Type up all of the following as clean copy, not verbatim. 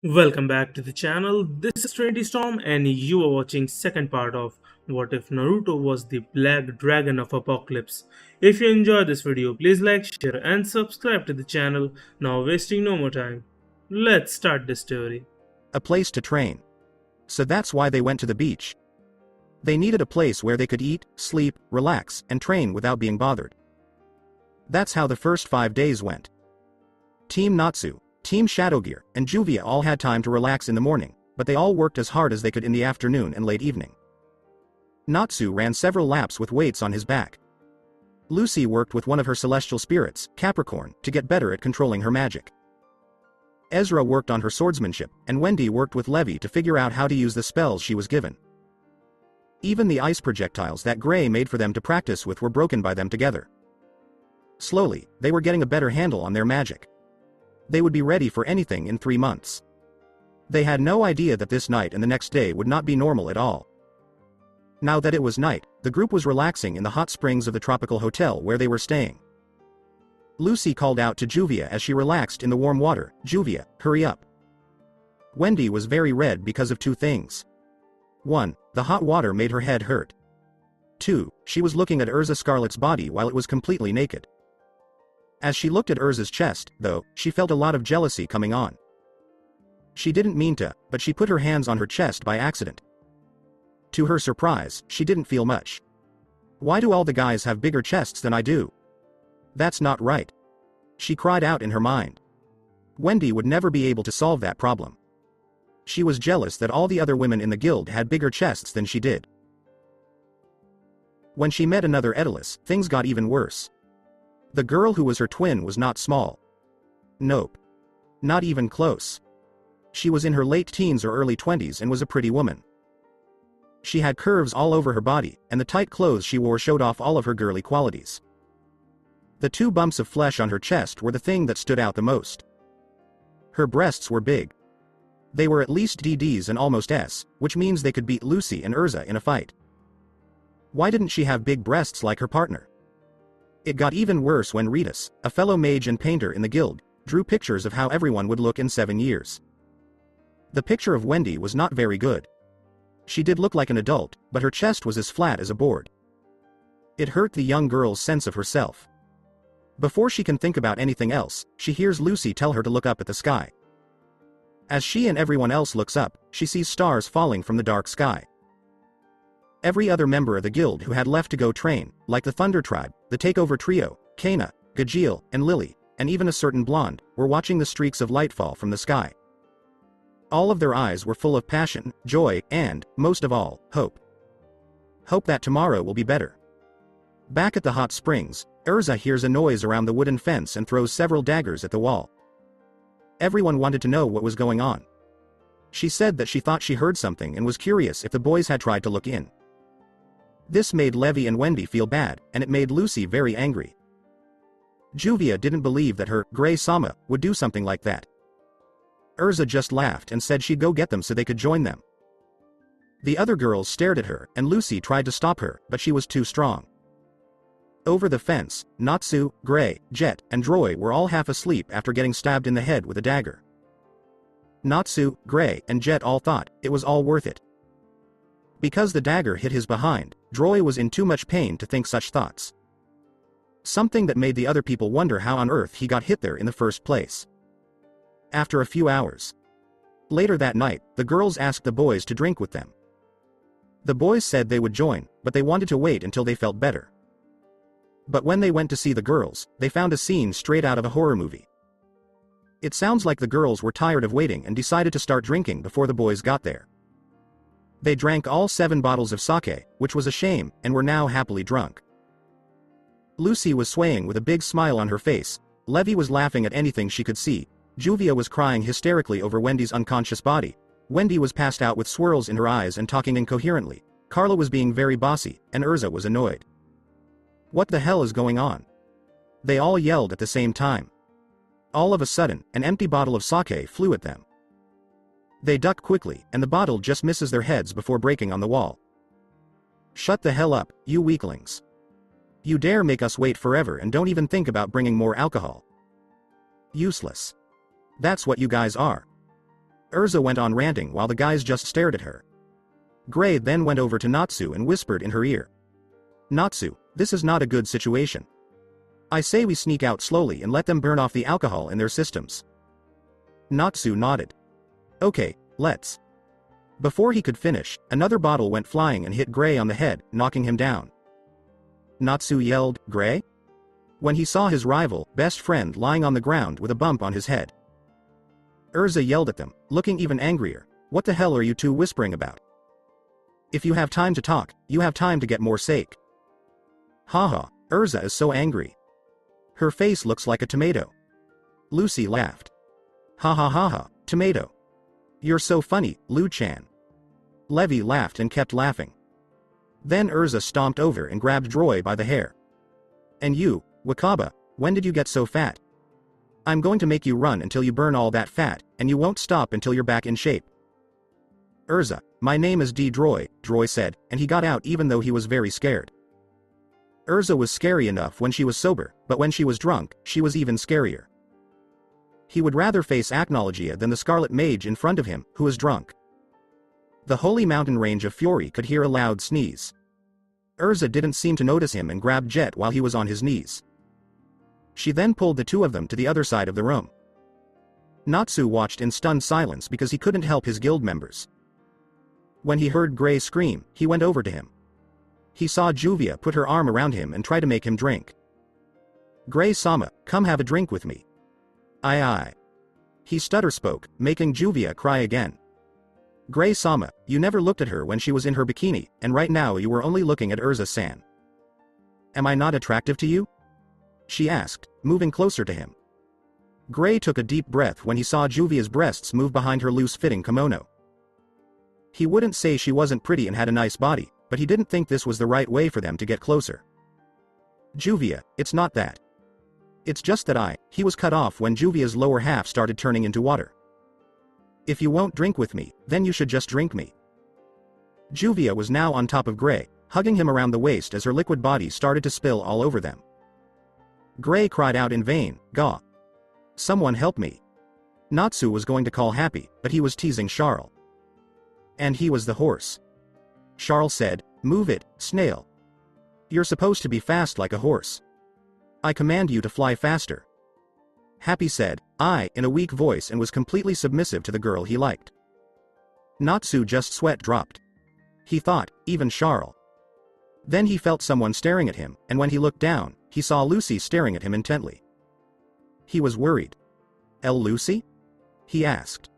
Welcome back to the channel. This is Trinity Storm and you are watching second part of What If Naruto Was the Black Dragon of Apocalypse. If you enjoyed this video, please like, share and subscribe to the channel. Now wasting no more time, let's start the story. A place to train. So that's why they went to the beach. They needed a place where they could eat, sleep, relax, and train without being bothered. That's how the first 5 days went. Team Natsu, Team Shadowgear, and Juvia all had time to relax in the morning, but they all worked as hard as they could in the afternoon and late evening. Natsu ran several laps with weights on his back. Lucy worked with one of her celestial spirits, Capricorn, to get better at controlling her magic. Ezra worked on her swordsmanship, and Wendy worked with Levi to figure out how to use the spells she was given. Even the ice projectiles that Gray made for them to practice with were broken by them together. Slowly, they were getting a better handle on their magic. They would be ready for anything in 3 months. They had no idea that this night and the next day would not be normal at all. Now that it was night, the group was relaxing in the hot springs of the tropical hotel where they were staying. Lucy called out to Juvia as she relaxed in the warm water, "Juvia, hurry up." Wendy was very red because of two things. 1. The hot water made her head hurt. 2. She was looking at Urza Scarlet's body while it was completely naked. As she looked at Urza's chest, though, she felt a lot of jealousy coming on. She didn't mean to, but she put her hands on her chest by accident. To her surprise, she didn't feel much. Why do all the guys have bigger chests than I do? That's not right. She cried out in her mind. Wendy would never be able to solve that problem. She was jealous that all the other women in the guild had bigger chests than she did. When she met another Edilus, things got even worse. The girl who was her twin was not small. Nope. Not even close. She was in her late teens or early 20s and was a pretty woman. She had curves all over her body, and the tight clothes she wore showed off all of her girly qualities. The 2 bumps of flesh on her chest were the thing that stood out the most. Her breasts were big. They were at least DDs and almost S, which means they could beat Lucy and Urza in a fight. Why didn't she have big breasts like her partner? It got even worse when Ritas, a fellow mage and painter in the guild, drew pictures of how everyone would look in 7 years. The picture of Wendy was not very good. She did look like an adult, but her chest was as flat as a board. It hurt the young girl's sense of herself. Before she can think about anything else, she hears Lucy tell her to look up at the sky. As she and everyone else looks up, she sees stars falling from the dark sky. Every other member of the guild who had left to go train, like the Thunder Tribe, the Takeover Trio, Kana, Gajeel, and Lily, and even a certain blonde, were watching the streaks of light fall from the sky. All of their eyes were full of passion, joy, and, most of all, hope. Hope that tomorrow will be better. Back at the hot springs, Urza hears a noise around the wooden fence and throws several daggers at the wall. Everyone wanted to know what was going on. She said that she thought she heard something and was curious if the boys had tried to look in. This made Levi and Wendy feel bad, and it made Lucy very angry. Juvia didn't believe that her Gray-sama would do something like that. Urza just laughed and said she'd go get them so they could join them. The other girls stared at her, and Lucy tried to stop her, but she was too strong. Over the fence, Natsu, Gray, Jet, and Droy were all half asleep after getting stabbed in the head with a dagger. Natsu, Gray, and Jet all thought it was all worth it. Because the dagger hit his behind, Droy was in too much pain to think such thoughts. Something that made the other people wonder how on earth he got hit there in the first place. After a few hours. Later that night, the girls asked the boys to drink with them. The boys said they would join, but they wanted to wait until they felt better. But when they went to see the girls, they found a scene straight out of a horror movie. It sounds like the girls were tired of waiting and decided to start drinking before the boys got there. They drank all 7 bottles of sake, which was a shame, and were now happily drunk. Lucy was swaying with a big smile on her face, Levi was laughing at anything she could see, Juvia was crying hysterically over Wendy's unconscious body, Wendy was passed out with swirls in her eyes and talking incoherently, Carla was being very bossy, and Urza was annoyed. What the hell is going on? They all yelled at the same time. All of a sudden, an empty bottle of sake flew at them. They duck quickly, and the bottle just misses their heads before breaking on the wall. Shut the hell up, you weaklings. You dare make us wait forever and don't even think about bringing more alcohol. Useless. That's what you guys are. Urza went on ranting while the guys just stared at her. Gray then went over to Natsu and whispered in her ear. Natsu, this is not a good situation. I say we sneak out slowly and let them burn off the alcohol in their systems. Natsu nodded. Okay, let's. Before he could finish, another bottle went flying and hit Gray on the head, knocking him down. Natsu yelled, Gray? When he saw his rival, best friend lying on the ground with a bump on his head. Urza yelled at them, looking even angrier. What the hell are you two whispering about? If you have time to talk, you have time to get more sake. Haha, Urza is so angry. Her face looks like a tomato. Lucy laughed. Ha ha ha ha, tomato. You're so funny, Lu-chan. Levi laughed and kept laughing. Then Urza stomped over and grabbed Droy by the hair. And you, Wakaba, when did you get so fat? I'm going to make you run until you burn all that fat, and you won't stop until you're back in shape. Urza, my name is Droy, Droy said, and he got out even though he was very scared. Urza was scary enough when she was sober, but when she was drunk, she was even scarier. He would rather face Acnologia than the Scarlet Mage in front of him, who was drunk. The holy mountain range of Fury could hear a loud sneeze. Urza didn't seem to notice him and grabbed Jet while he was on his knees. She then pulled the two of them to the other side of the room. Natsu watched in stunned silence because he couldn't help his guild members. When he heard Gray scream, he went over to him. He saw Juvia put her arm around him and try to make him drink. Gray-sama, come have a drink with me. Aye. He stutter-spoke, making Juvia cry again. Gray-sama, you never looked at her when she was in her bikini, and right now you were only looking at Urza-san. Am I not attractive to you? She asked, moving closer to him. Gray took a deep breath when he saw Juvia's breasts move behind her loose-fitting kimono. He wouldn't say she wasn't pretty and had a nice body, but he didn't think this was the right way for them to get closer. Juvia, it's not that. It's just that he was cut off when Juvia's lower half started turning into water. If you won't drink with me, then you should just drink me. Juvia was now on top of Gray, hugging him around the waist as her liquid body started to spill all over them. Gray cried out in vain, Gah! Someone help me. Natsu was going to call Happy, but he was teasing Charles. And he was the horse. Charles said, move it, snail. You're supposed to be fast like a horse. I command you to fly faster. Happy said, in a weak voice and was completely submissive to the girl he liked. Natsu just sweat dropped. He thought, even Charles. Then he felt someone staring at him, and when he looked down, he saw Lucy staring at him intently. He was worried. Lucy? He asked.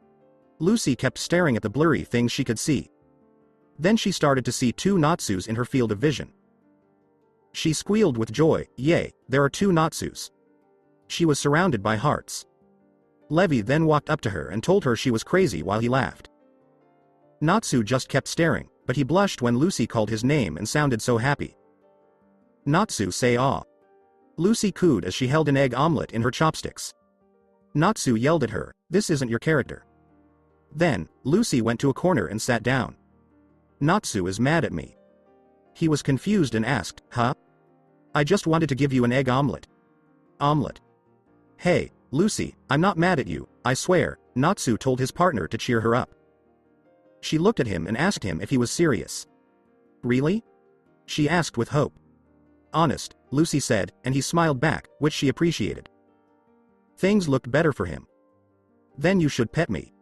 Lucy kept staring at the blurry things she could see. Then she started to see two Natsus in her field of vision. She squealed with joy, yay, there are two Natsus. She was surrounded by hearts. Levi then walked up to her and told her she was crazy while he laughed. Natsu just kept staring, but he blushed when Lucy called his name and sounded so happy. Natsu say ah. Lucy cooed as she held an egg omelette in her chopsticks. Natsu yelled at her, this isn't your character. Then, Lucy went to a corner and sat down. Natsu is mad at me. He was confused and asked, huh? I just wanted to give you an egg omelette. Omelette. Hey, Lucy, I'm not mad at you, I swear, Natsu told his partner to cheer her up. She looked at him and asked him if he was serious. Really? She asked with hope. Honest, Lucy said, and he smiled back, which she appreciated. Things looked better for him. Then you should pet me.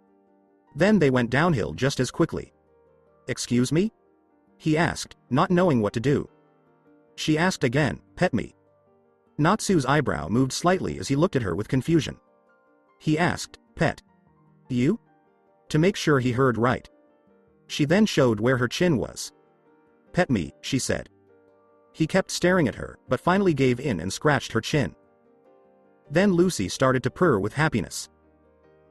Then they went downhill just as quickly. Excuse me? He asked, not knowing what to do. She asked again, pet me. Natsu's eyebrow moved slightly as he looked at her with confusion. He asked, pet. You? To make sure he heard right. She then showed where her chin was. Pet me, she said. He kept staring at her, but finally gave in and scratched her chin. Then Lucy started to purr with happiness.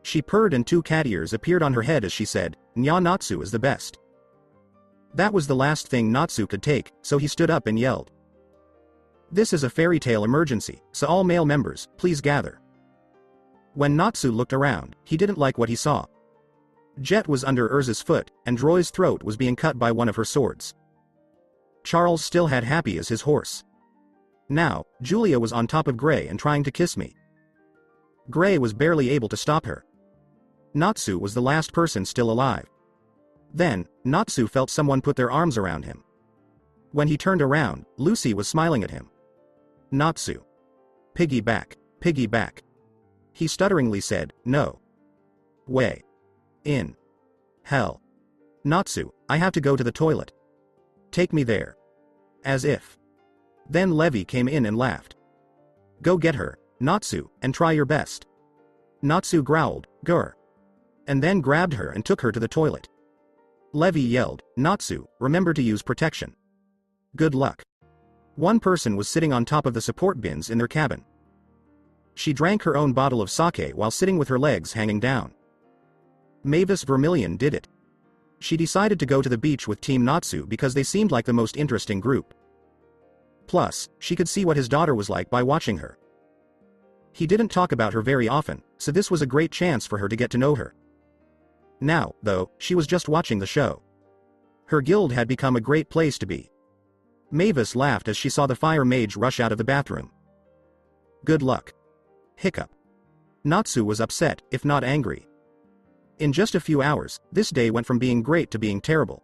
She purred and two cat ears appeared on her head as she said, Nya Natsu is the best. That was the last thing Natsu could take, so he stood up and yelled. This is a fairy tale emergency, so all male members, please gather. When Natsu looked around, he didn't like what he saw. Jet was under Urza's foot, and Droy's throat was being cut by one of her swords. Charles still had Happy as his horse. Now, Julia was on top of Gray and trying to kiss me. Gray was barely able to stop her. Natsu was the last person still alive. Then, Natsu felt someone put their arms around him. When he turned around, Lucy was smiling at him. Natsu. Piggyback, piggyback. He stutteringly said, no. Way. In. Hell. Natsu, I have to go to the toilet. Take me there. As if. Then Levi came in and laughed. Go get her, Natsu, and try your best. Natsu growled, grr. And then grabbed her and took her to the toilet. Levi yelled, Natsu, remember to use protection. Good luck. One person was sitting on top of the support bins in their cabin. She drank her own bottle of sake while sitting with her legs hanging down. Mavis Vermilion did it. She decided to go to the beach with Team Natsu because they seemed like the most interesting group. Plus, she could see what his daughter was like by watching her. He didn't talk about her very often, so this was a great chance for her to get to know her. Now, though, she was just watching the show. Her guild had become a great place to be. Mavis laughed as she saw the fire mage rush out of the bathroom. Good luck. Hiccup. Natsu was upset, if not angry. In just a few hours, this day went from being great to being terrible.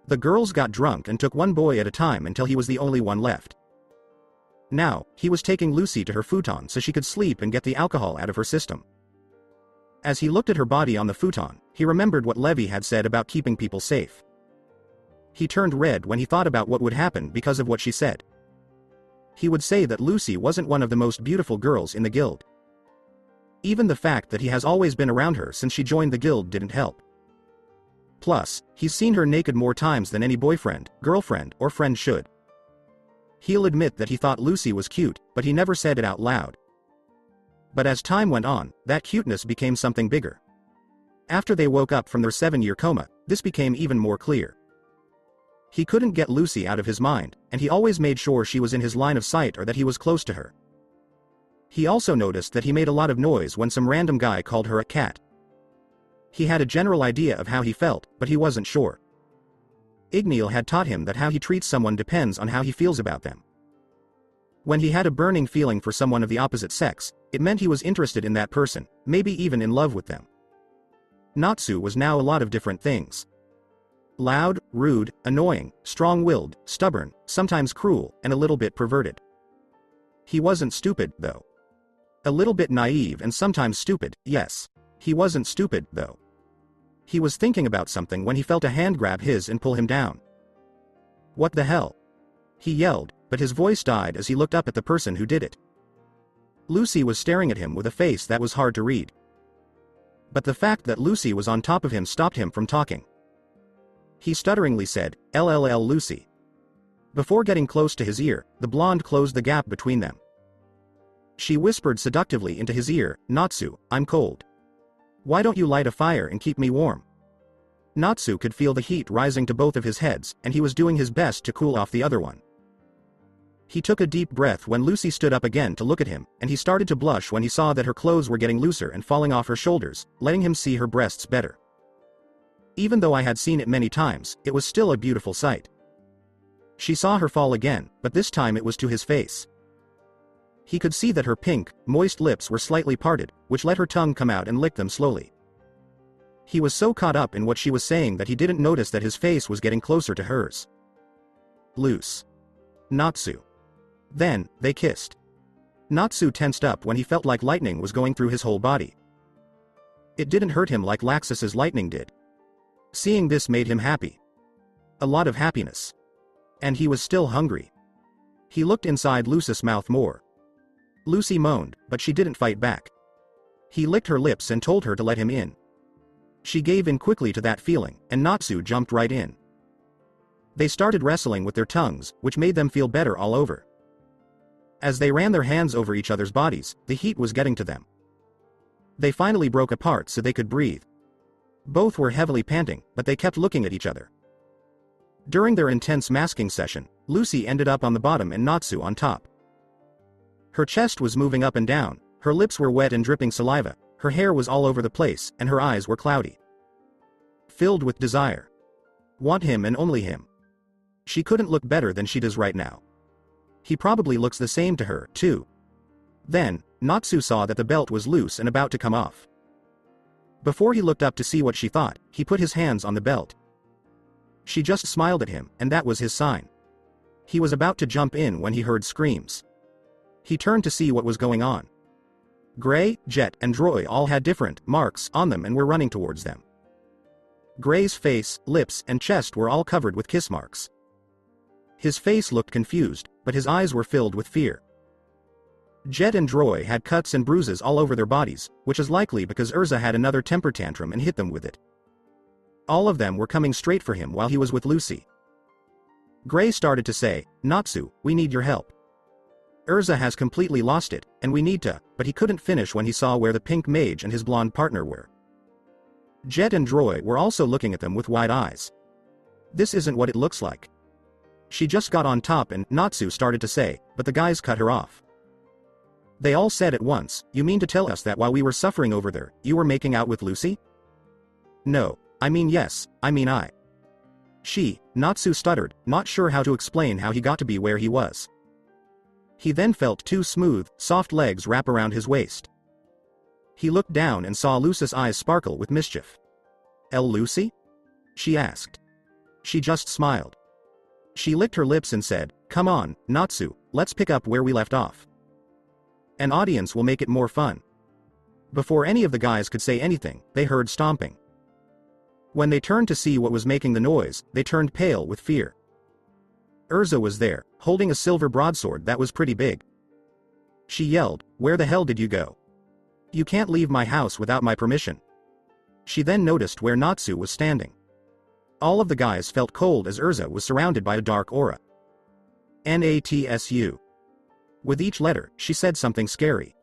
The girls got drunk and took one boy at a time until he was the only one left. Now, he was taking Lucy to her futon so she could sleep and get the alcohol out of her system. As he looked at her body on the futon, he remembered what Levi had said about keeping people safe. He turned red when he thought about what would happen because of what she said. He would say that Lucy wasn't one of the most beautiful girls in the guild. Even the fact that he has always been around her since she joined the guild didn't help. Plus, he's seen her naked more times than any boyfriend, girlfriend, or friend should. He'll admit that he thought Lucy was cute, but he never said it out loud. But as time went on, that cuteness became something bigger. After they woke up from their 7-year coma, this became even more clear. He couldn't get Lucy out of his mind, and he always made sure she was in his line of sight or that he was close to her. He also noticed that he made a lot of noise when some random guy called her a cat. He had a general idea of how he felt, but he wasn't sure. Igneel had taught him that how he treats someone depends on how he feels about them. When he had a burning feeling for someone of the opposite sex, it meant he was interested in that person, maybe even in love with them. Natsu was now a lot of different things. Loud, rude, annoying, strong-willed, stubborn, sometimes cruel, and a little bit perverted. He wasn't stupid, though. A little bit naive and sometimes stupid, yes. He wasn't stupid, though. He was thinking about something when he felt a hand grab his and pull him down. What the hell? He yelled, but his voice died as he looked up at the person who did it. Lucy was staring at him with a face that was hard to read. But the fact that Lucy was on top of him stopped him from talking. He stutteringly said, "LLL Lucy." Before getting close to his ear, the blonde closed the gap between them. She whispered seductively into his ear, "Natsu, I'm cold. Why don't you light a fire and keep me warm?" Natsu could feel the heat rising to both of his heads, and he was doing his best to cool off the other one. He took a deep breath when Lucy stood up again to look at him, and he started to blush when he saw that her clothes were getting looser and falling off her shoulders, letting him see her breasts better. Even though I had seen it many times, it was still a beautiful sight. She saw her fall again, but this time it was to his face. He could see that her pink, moist lips were slightly parted, which let her tongue come out and lick them slowly. He was so caught up in what she was saying that he didn't notice that his face was getting closer to hers. Loose. Natsu. Then, they kissed. Natsu tensed up when he felt like lightning was going through his whole body. It didn't hurt him like Laxus's lightning did. Seeing this made him happy. A lot of happiness. And he was still hungry. He looked inside Lucy's mouth more. Lucy moaned, but she didn't fight back. He licked her lips and told her to let him in. She gave in quickly to that feeling, and Natsu jumped right in. They started wrestling with their tongues, which made them feel better all over. As they ran their hands over each other's bodies, the heat was getting to them. They finally broke apart so they could breathe. Both were heavily panting, but they kept looking at each other. During their intense masking session, Lucy ended up on the bottom and Natsu on top. Her chest was moving up and down, her lips were wet and dripping saliva, her hair was all over the place, and her eyes were cloudy. Filled with desire. Want him and only him. She couldn't look better than she does right now. He probably looks the same to her, too. Then, Natsu saw that the belt was loose and about to come off. Before he looked up to see what she thought, he put his hands on the belt. She just smiled at him, and that was his sign. He was about to jump in when he heard screams. He turned to see what was going on. Gray, Jet, and Droy all had different marks on them and were running towards them. Gray's face, lips, and chest were all covered with kiss marks. His face looked confused, but his eyes were filled with fear. Jet and Droy had cuts and bruises all over their bodies, which is likely because Urza had another temper tantrum and hit them with it. All of them were coming straight for him while he was with Lucy. Gray started to say, "Natsu, we need your help. Urza has completely lost it, and we need to," but he couldn't finish when he saw where the pink mage and his blonde partner were. Jet and Droy were also looking at them with wide eyes. This isn't what it looks like. She just got on top and Natsu started to say, but the guys cut her off. They all said at once, "You mean to tell us that while we were suffering over there, you were making out with Lucy?" "No, I mean yes, I mean I." Natsu stuttered, not sure how to explain how he got to be where he was. He then felt two smooth, soft legs wrap around his waist. He looked down and saw Lucy's eyes sparkle with mischief. Lucy?" she asked. She just smiled. She licked her lips and said, "Come on, Natsu, let's pick up where we left off. An audience will make it more fun." Before any of the guys could say anything, they heard stomping. When they turned to see what was making the noise, they turned pale with fear. Urza was there, holding a silver broadsword that was pretty big. She yelled, "Where the hell did you go? You can't leave my house without my permission." She then noticed where Natsu was standing. All of the guys felt cold as Urza was surrounded by a dark aura. Natsu. With each letter, she said something scary.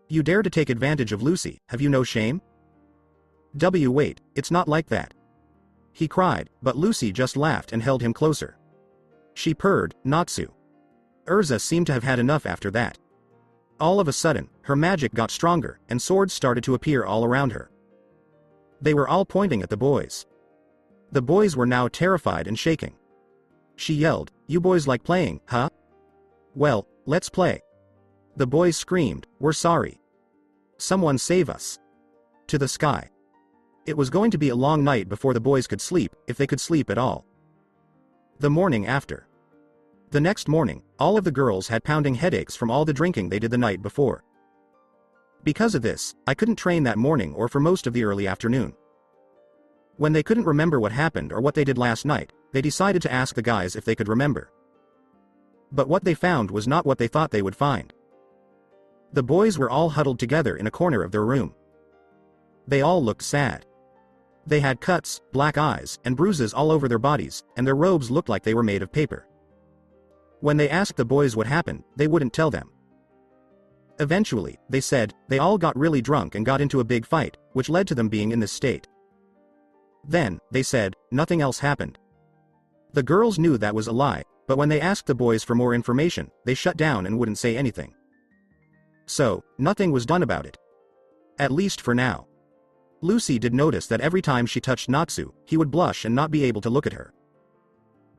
"You dare to take advantage of Lucy, have you no shame?" Wait, it's not like that," he cried, but Lucy just laughed and held him closer. She purred, "Natsu." Urza seemed to have had enough after that. All of a sudden, her magic got stronger, and swords started to appear all around her. They were all pointing at the boys. The boys were now terrified and shaking. She yelled, "You boys like playing, huh? Well, let's play." The boys screamed, "We're sorry. Someone save us." To the sky. It was going to be a long night before the boys could sleep, if they could sleep at all. The morning after. The next morning, all of the girls had pounding headaches from all the drinking they did the night before. Because of this, I couldn't train that morning or for most of the early afternoon. When they couldn't remember what happened or what they did last night, they decided to ask the guys if they could remember. But what they found was not what they thought they would find. The boys were all huddled together in a corner of their room. They all looked sad. They had cuts, black eyes, and bruises all over their bodies, and their robes looked like they were made of paper. When they asked the boys what happened, they wouldn't tell them. Eventually, they said, they all got really drunk and got into a big fight, which led to them being in this state. Then, they said, nothing else happened. The girls knew that was a lie, but when they asked the boys for more information, they shut down and wouldn't say anything. So, nothing was done about it. At least for now. Lucy did notice that every time she touched Natsu, he would blush and not be able to look at her.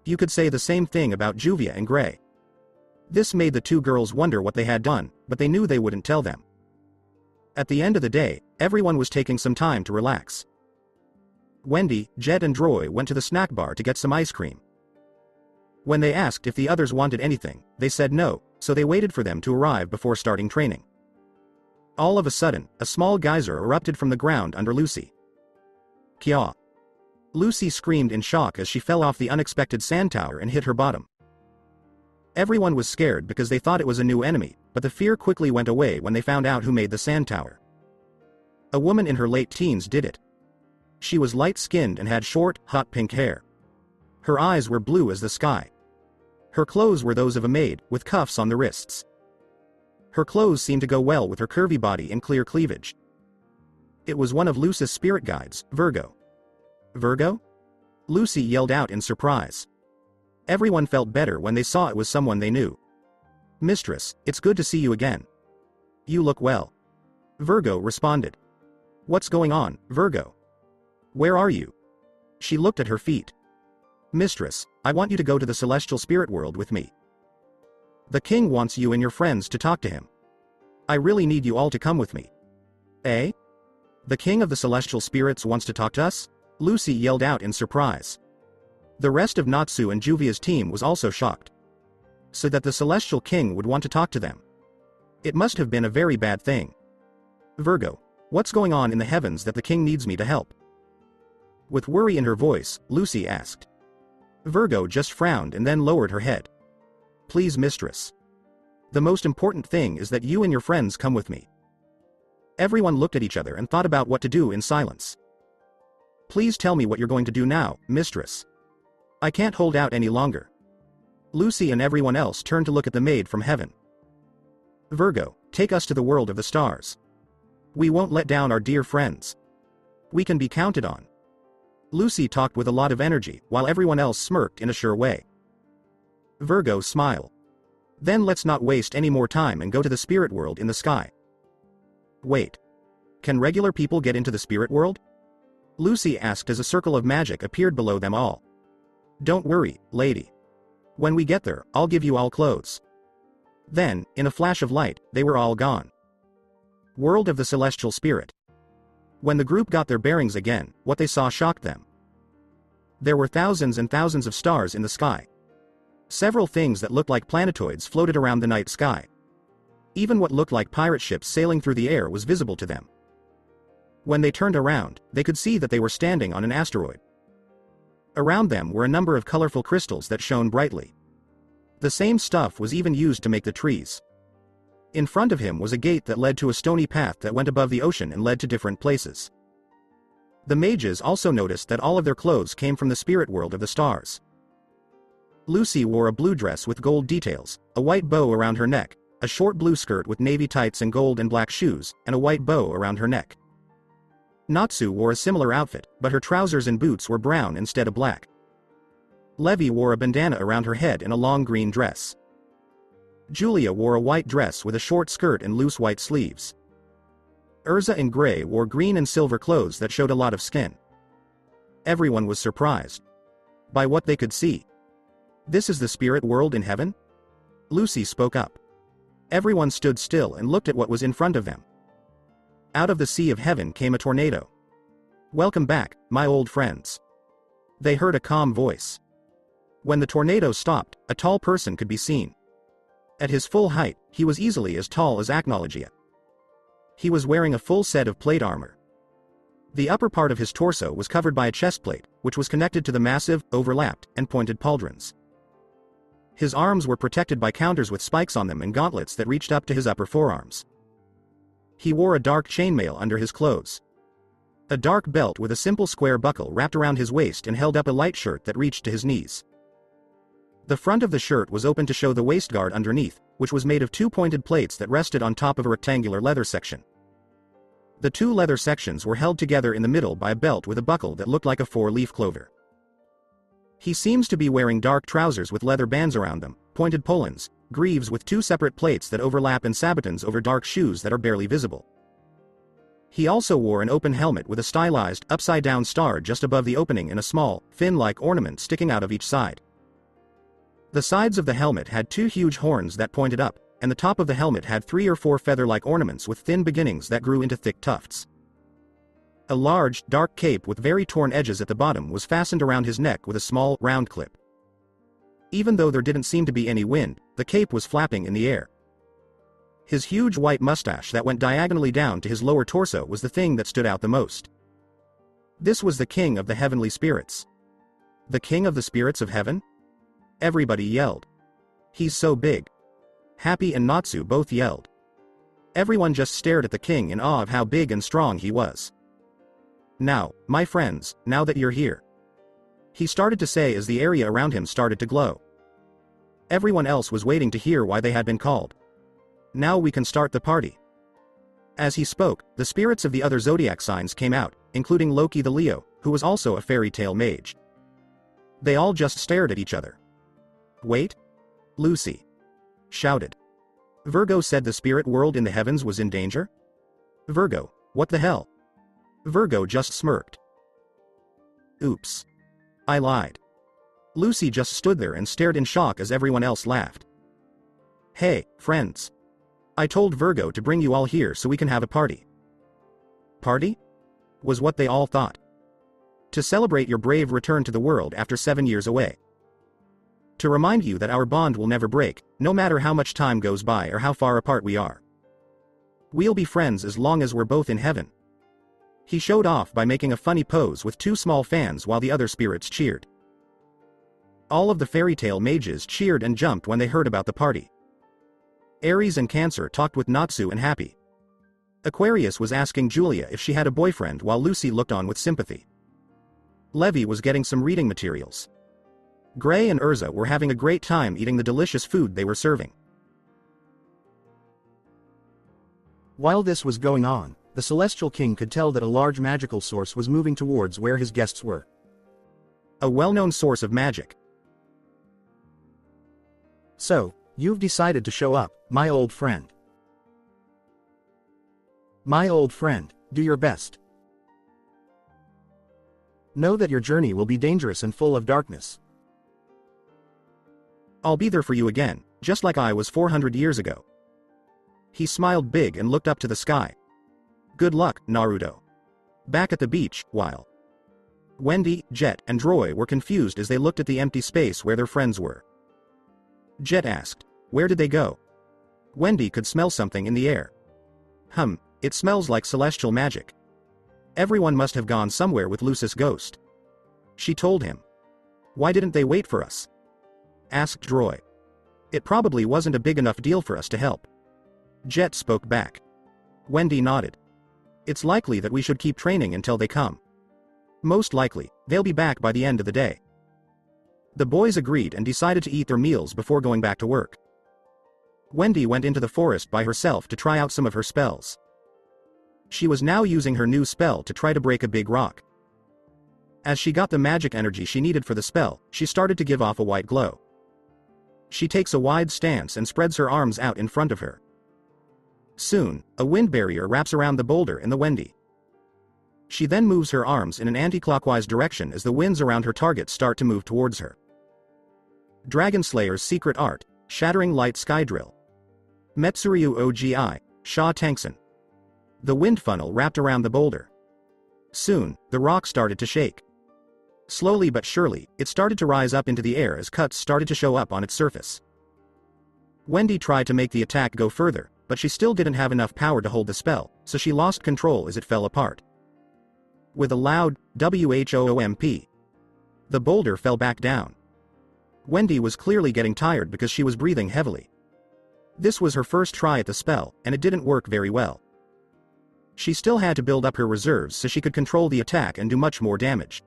You could say the same thing about Juvia and Gray. This made the two girls wonder what they had done, but they knew they wouldn't tell them. At the end of the day, everyone was taking some time to relax. Wendy, Jet and Droy went to the snack bar to get some ice cream. When they asked if the others wanted anything, they said no, so they waited for them to arrive before starting training. All of a sudden, a small geyser erupted from the ground under Lucy. Kya! Lucy screamed in shock as she fell off the unexpected sand tower and hit her bottom. Everyone was scared because they thought it was a new enemy, but the fear quickly went away when they found out who made the sand tower. A woman in her late teens did it. She was light-skinned and had short, hot pink hair. Her eyes were blue as the sky. Her clothes were those of a maid, with cuffs on the wrists. Her clothes seemed to go well with her curvy body and clear cleavage. It was one of Lucy's spirit guides, Virgo. Virgo? Lucy yelled out in surprise. Everyone felt better when they saw it was someone they knew. Mistress, it's good to see you again. You look well. Virgo responded. What's going on, Virgo? Where are you? She looked at her feet. Mistress, I want you to go to the celestial spirit world with me. The king wants you and your friends to talk to him. I really need you all to come with me. Eh? The king of the celestial spirits wants to talk to us? Lucy yelled out in surprise. The rest of Natsu and Juvia's team was also shocked. So that the celestial king would want to talk to them. It must have been a very bad thing. Virgo, what's going on in the heavens that the king needs me to help? With worry in her voice, Lucy asked. Virgo just frowned and then lowered her head. Please, mistress. The most important thing is that you and your friends come with me. Everyone looked at each other and thought about what to do in silence. Please tell me what you're going to do now, mistress. I can't hold out any longer. Lucy and everyone else turned to look at the maid from heaven. Virgo, take us to the world of the stars. We won't let down our dear friends. We can be counted on. Lucy talked with a lot of energy, while everyone else smirked in a sure way. Virgo smiled. Then let's not waste any more time and go to the spirit world in the sky. Wait. Can regular people get into the spirit world? Lucy asked as a circle of magic appeared below them all. Don't worry, lady. When we get there, I'll give you all clothes. Then, in a flash of light, they were all gone. World of the Celestial Spirit. When the group got their bearings again, what they saw shocked them. There were thousands and thousands of stars in the sky. Several things that looked like planetoids floated around the night sky. Even what looked like pirate ships sailing through the air was visible to them. When they turned around, they could see that they were standing on an asteroid. Around them were a number of colorful crystals that shone brightly. The same stuff was even used to make the trees. In front of him was a gate that led to a stony path that went above the ocean and led to different places. The mages also noticed that all of their clothes came from the spirit world of the stars. Lucy wore a blue dress with gold details, a white bow around her neck, a short blue skirt with navy tights and gold and black shoes, and a white bow around her neck. Natsu wore a similar outfit, but her trousers and boots were brown instead of black. Levi wore a bandana around her head and a long green dress. Julia wore a white dress with a short skirt and loose white sleeves. Urza and Gray wore green and silver clothes that showed a lot of skin. Everyone was surprised by what they could see. This is the spirit world in heaven? Lucy spoke up. Everyone stood still and looked at what was in front of them. Out of the sea of heaven came a tornado. Welcome back, my old friends. They heard a calm voice. When the tornado stopped, a tall person could be seen. At his full height, he was easily as tall as Acnologia. He was wearing a full set of plate armor. The upper part of his torso was covered by a chest plate, which was connected to the massive, overlapped, and pointed pauldrons. His arms were protected by counters with spikes on them and gauntlets that reached up to his upper forearms. He wore a dark chainmail under his clothes. A dark belt with a simple square buckle wrapped around his waist and held up a light shirt that reached to his knees. The front of the shirt was open to show the waistguard underneath, which was made of two pointed plates that rested on top of a rectangular leather section. The two leather sections were held together in the middle by a belt with a buckle that looked like a four-leaf clover. He seems to be wearing dark trousers with leather bands around them, pointed polans, greaves with two separate plates that overlap and sabatons over dark shoes that are barely visible. He also wore an open helmet with a stylized, upside-down star just above the opening and a small, fin-like ornament sticking out of each side. The sides of the helmet had two huge horns that pointed up, and the top of the helmet had 3 or 4 feather-like ornaments with thin beginnings that grew into thick tufts. A large, dark cape with very torn edges at the bottom was fastened around his neck with a small, round clip. Even though there didn't seem to be any wind, the cape was flapping in the air. His huge white mustache that went diagonally down to his lower torso was the thing that stood out the most. This was the king of the heavenly spirits. The king of the spirits of heaven? Everybody yelled. He's so big. Happy and Natsu both yelled. Everyone just stared at the king in awe of how big and strong he was. Now, my friends, now that you're here. He started to say as the area around him started to glow. Everyone else was waiting to hear why they had been called. Now we can start the party. As he spoke, the spirits of the other zodiac signs came out, including Loki the Leo, who was also a fairy tale mage. They all just stared at each other. Wait? Lucy shouted. Virgo said the spirit world in the heavens was in danger? Virgo, what the hell? Virgo just smirked. Oops. I lied. Lucy just stood there and stared in shock as everyone else laughed. Hey, friends. I told Virgo to bring you all here so we can have a party. Party? was what they all thought. To celebrate your brave return to the world after 7 years away. To remind you that our bond will never break, no matter how much time goes by or how far apart we are. We'll be friends as long as we're both in heaven. He showed off by making a funny pose with 2 small fans while the other spirits cheered. All of the fairy tale mages cheered and jumped when they heard about the party. Aries and Cancer talked with Natsu and Happy. Aquarius was asking Julia if she had a boyfriend while Lucy looked on with sympathy. Levi was getting some reading materials. Gray and Urza were having a great time eating the delicious food they were serving. While this was going on, the Celestial King could tell that a large magical source was moving towards where his guests were. A well-known source of magic. So, you've decided to show up, my old friend. My old friend, do your best. Know that your journey will be dangerous and full of darkness. I'll be there for you again, just like I was 400 years ago. He smiled big and looked up to the sky. Good luck, Naruto. Back at the beach, while Wendy, Jet, and Droy were confused as they looked at the empty space where their friends were. Jet asked, "Where did they go?" Wendy could smell something in the air. It smells like celestial magic. Everyone must have gone somewhere with Lucis Ghost. She told him. Why didn't they wait for us? Asked Droy. It probably wasn't a big enough deal for us to help. Jet spoke back. Wendy nodded. It's likely that we should keep training until they come. Most likely, they'll be back by the end of the day. The boys agreed and decided to eat their meals before going back to work. Wendy went into the forest by herself to try out some of her spells. She was now using her new spell to try to break a big rock. As she got the magic energy she needed for the spell, she started to give off a white glow. She takes a wide stance and spreads her arms out in front of her. Soon, a wind barrier wraps around the boulder and the Wendy. She then moves her arms in an anti-clockwise direction as the winds around her target start to move towards her. Dragon Slayer's secret art, Shattering Light Sky Drill. Metsuryu Ogi, Sha Tanksen. The wind funnel wrapped around the boulder. Soon, the rock started to shake. Slowly but surely, it started to rise up into the air as cuts started to show up on its surface. Wendy tried to make the attack go further, but she still didn't have enough power to hold the spell, so she lost control as it fell apart. With a loud whoomp, the boulder fell back down. Wendy was clearly getting tired because she was breathing heavily. This was her first try at the spell, and it didn't work very well. She still had to build up her reserves so she could control the attack and do much more damage.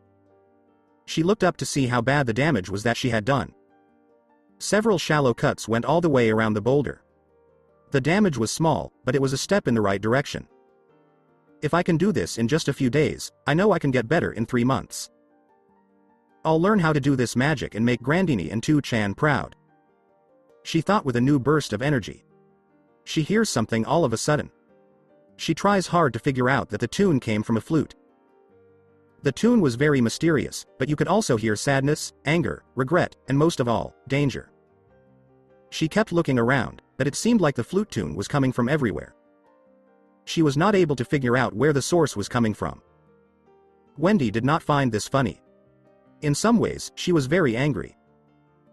She looked up to see how bad the damage was that she had done. Several shallow cuts went all the way around the boulder. The damage was small, but it was a step in the right direction. If I can do this in just a few days, I know I can get better in 3 months. I'll learn how to do this magic and make Grandini and Tu-chan proud. She thought with a new burst of energy. She hears something all of a sudden. She tries hard to figure out that the tune came from a flute. The tune was very mysterious, but you could also hear sadness, anger, regret, and most of all, danger. She kept looking around, but it seemed like the flute tune was coming from everywhere. She was not able to figure out where the source was coming from. Wendy did not find this funny. In some ways, she was very angry.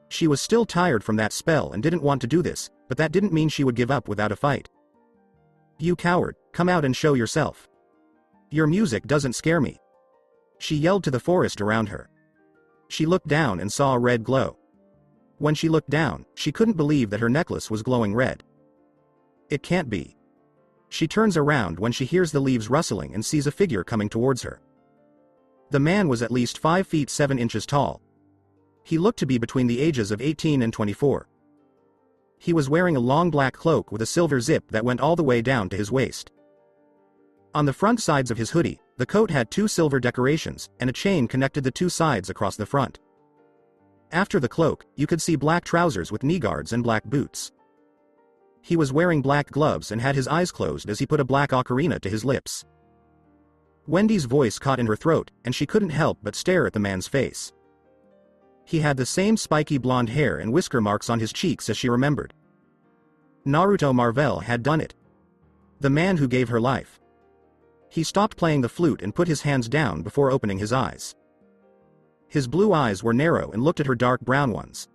She was still tired from that spell and didn't want to do this, but that didn't mean she would give up without a fight. You coward, come out and show yourself. Your music doesn't scare me. She yelled to the forest around her. She looked down and saw a red glow. When she looked down, she couldn't believe that her necklace was glowing red. It can't be. She turns around when she hears the leaves rustling and sees a figure coming towards her. The man was at least 5 feet 7 inches tall. He looked to be between the ages of 18 and 24. He was wearing a long black cloak with a silver zip that went all the way down to his waist. On the front sides of his hoodie, the coat had 2 silver decorations, and a chain connected the 2 sides across the front. After the cloak, you could see black trousers with knee guards and black boots. He was wearing black gloves and had his eyes closed as he put a black ocarina to his lips. Wendy's voice caught in her throat, and she couldn't help but stare at the man's face. He had the same spiky blonde hair and whisker marks on his cheeks as she remembered. Naruto Marvel had done it. The man who gave her life. He stopped playing the flute and put his hands down before opening his eyes. His blue eyes were narrow and looked at her dark brown ones.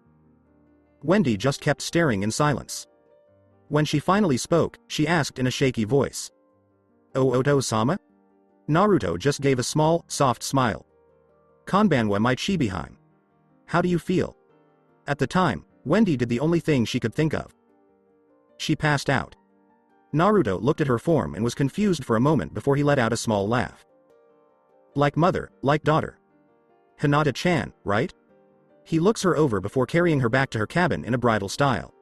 Wendy just kept staring in silence. When she finally spoke, she asked in a shaky voice. "Oh, Oto-sama?" Naruto just gave a small, soft smile. "Konbanwa my Chibi hime. How do you feel?" At the time, Wendy did the only thing she could think of. She passed out. Naruto looked at her form and was confused for a moment before he let out a small laugh. Like mother, like daughter. Hinata-chan, right? He looks her over before carrying her back to her cabin in a bridal style.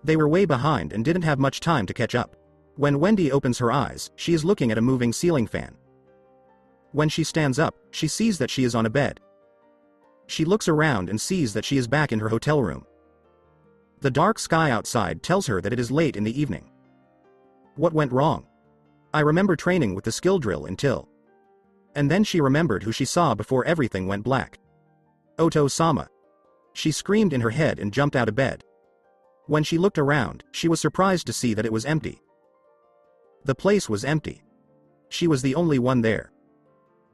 They were way behind and didn't have much time to catch up. When Wendy opens her eyes, she is looking at a moving ceiling fan. When she stands up, she sees that she is on a bed. She looks around and sees that she is back in her hotel room. The dark sky outside tells her that it is late in the evening. What went wrong? I remember training with the skill drill until... And then she remembered who she saw before everything went black. Oto-sama. She screamed in her head and jumped out of bed. When she looked around, she was surprised to see that it was empty. The place was empty. She was the only one there.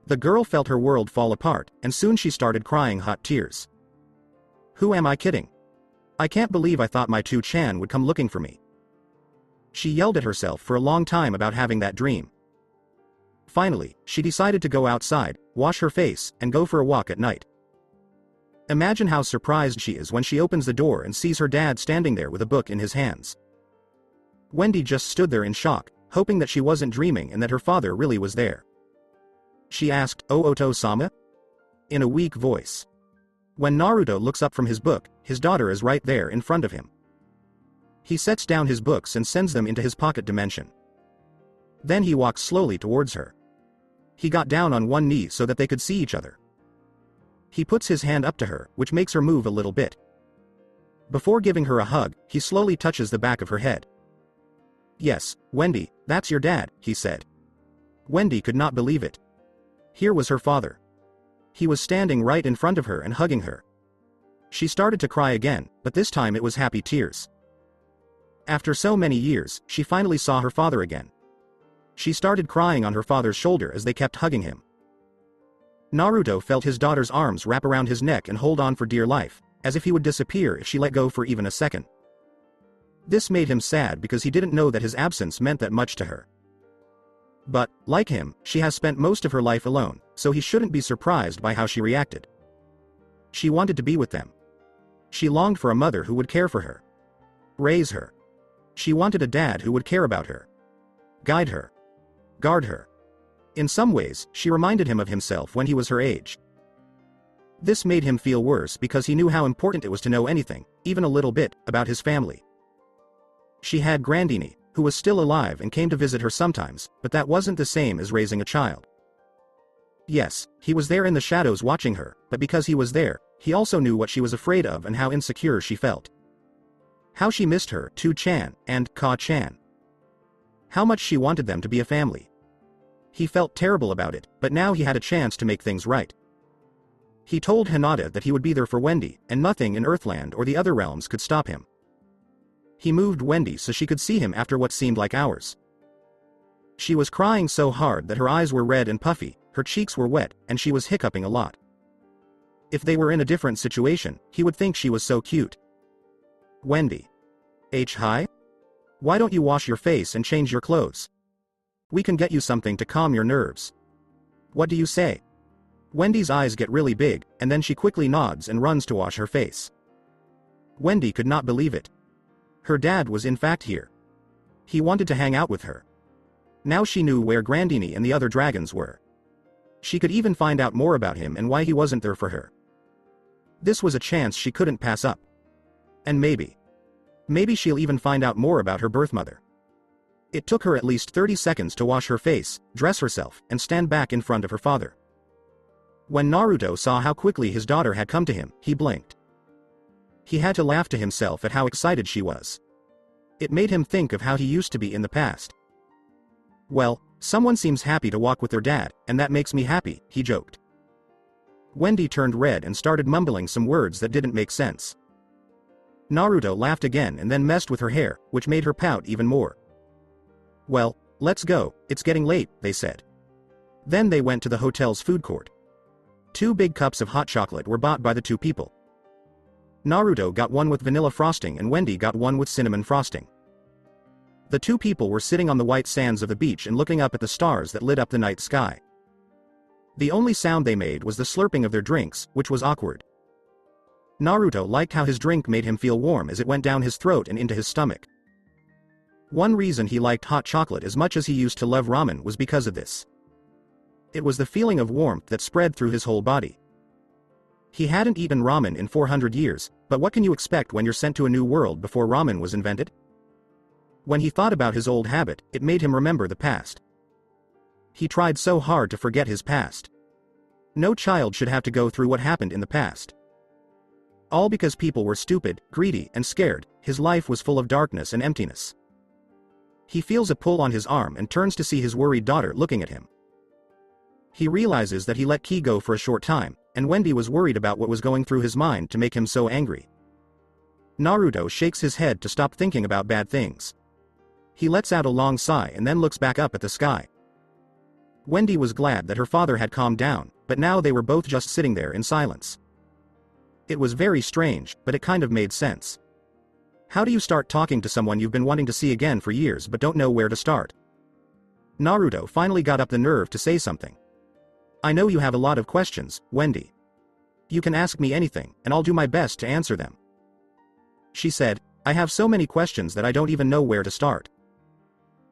The girl felt her world fall apart, and soon she started crying hot tears. Who am I kidding? I can't believe I thought my two-chan would come looking for me. She yelled at herself for a long time about having that dream. Finally, she decided to go outside, wash her face, and go for a walk at night. Imagine how surprised she is when she opens the door and sees her dad standing there with a book in his hands. Wendy just stood there in shock, hoping that she wasn't dreaming and that her father really was there. She asked, "Oh, Oto-sama?" in a weak voice. When Naruto looks up from his book, his daughter is right there in front of him. He sets down his books and sends them into his pocket dimension. Then he walks slowly towards her. He got down on one knee so that they could see each other. He puts his hand up to her, which makes her move a little bit. Before giving her a hug, he slowly touches the back of her head. "Yes, Wendy, that's your dad," he said. Wendy could not believe it. Here was her father. He was standing right in front of her and hugging her. She started to cry again, but this time it was happy tears. After so many years, she finally saw her father again. She started crying on her father's shoulder as they kept hugging him. Naruto felt his daughter's arms wrap around his neck and hold on for dear life, as if he would disappear if she let go for even a second. This made him sad because he didn't know that his absence meant that much to her. But, like him, she has spent most of her life alone, so he shouldn't be surprised by how she reacted. She wanted to be with them. She longed for a mother who would care for her. Raise her. She wanted a dad who would care about her. Guide her. Guard her. In some ways, she reminded him of himself when he was her age. This made him feel worse because he knew how important it was to know anything, even a little bit, about his family. She had Grandini, who was still alive and came to visit her sometimes, but that wasn't the same as raising a child. Yes, he was there in the shadows watching her, but because he was there, he also knew what she was afraid of and how insecure she felt. How she missed her, Tu-chan, and Ka-chan. How much she wanted them to be a family. He felt terrible about it, but now he had a chance to make things right. He told Hinata that he would be there for Wendy, and nothing in Earthland or the other realms could stop him. He moved Wendy so she could see him after what seemed like hours. She was crying so hard that her eyes were red and puffy, her cheeks were wet, and she was hiccuping a lot. If they were in a different situation, he would think she was so cute. "Wendy. Hi? Why don't you wash your face and change your clothes? We can get you something to calm your nerves. What do you say?" Wendy's eyes get really big, and then she quickly nods and runs to wash her face. Wendy could not believe it. Her dad was in fact here. He wanted to hang out with her. Now she knew where Grandini and the other dragons were. She could even find out more about him and why he wasn't there for her. This was a chance she couldn't pass up. And maybe she'll even find out more about her birth mother. It took her at least 30 seconds to wash her face, dress herself, and stand back in front of her father. When Naruto saw how quickly his daughter had come to him, he blinked. He had to laugh to himself at how excited she was. It made him think of how he used to be in the past. "Well, someone seems happy to walk with their dad, and that makes me happy," he joked. Wendy turned red and started mumbling some words that didn't make sense. Naruto laughed again and then messed with her hair, which made her pout even more. "Well, Let's go, it's getting late, they said. Then they went to the hotel's food court. 2 big cups of hot chocolate were bought by the 2 people. Naruto got one with vanilla frosting and Wendy got one with cinnamon frosting. The 2 people were sitting on the white sands of the beach and looking up at the stars that lit up the night sky. The only sound they made was the slurping of their drinks, which was awkward. Naruto liked how his drink made him feel warm as it went down his throat and into his stomach. One reason he liked hot chocolate as much as he used to love ramen was because of this. It was the feeling of warmth that spread through his whole body. He hadn't eaten ramen in 400 years, but what can you expect when you're sent to a new world before ramen was invented? When he thought about his old habit, it made him remember the past. He tried so hard to forget his past. No child should have to go through what happened in the past. All because people were stupid, greedy, and scared. His life was full of darkness and emptiness. He feels a pull on his arm and turns to see his worried daughter looking at him. He realizes that he let Ki go for a short time, and Wendy was worried about what was going through his mind to make him so angry. Naruto shakes his head to stop thinking about bad things. He lets out a long sigh and then looks back up at the sky. Wendy was glad that her father had calmed down, but now they were both just sitting there in silence. It was very strange, but it kind of made sense. How do you start talking to someone you've been wanting to see again for years but don't know where to start? Naruto finally got up the nerve to say something. I know you have a lot of questions, Wendy. You can ask me anything, and I'll do my best to answer them. She said, I have so many questions that I don't even know where to start.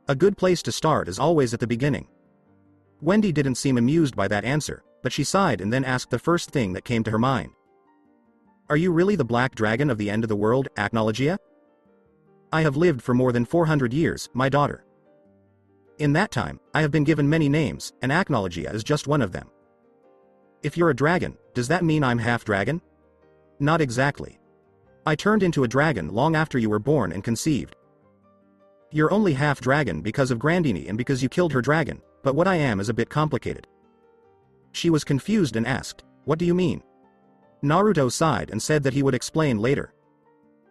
A good place to start is always at the beginning. Wendy didn't seem amused by that answer, but she sighed and then asked the first thing that came to her mind. Are you really the black dragon of the end of the world, Acnologia? I have lived for more than 400 years, my daughter. In that time, I have been given many names, and Acnologia is just one of them. If you're a dragon, does that mean I'm half dragon? Not exactly. I turned into a dragon long after you were born and conceived. You're only half dragon because of Grandini and because you killed her dragon, but what I am is a bit complicated. She was confused and asked, what do you mean? Naruto sighed and said that he would explain later.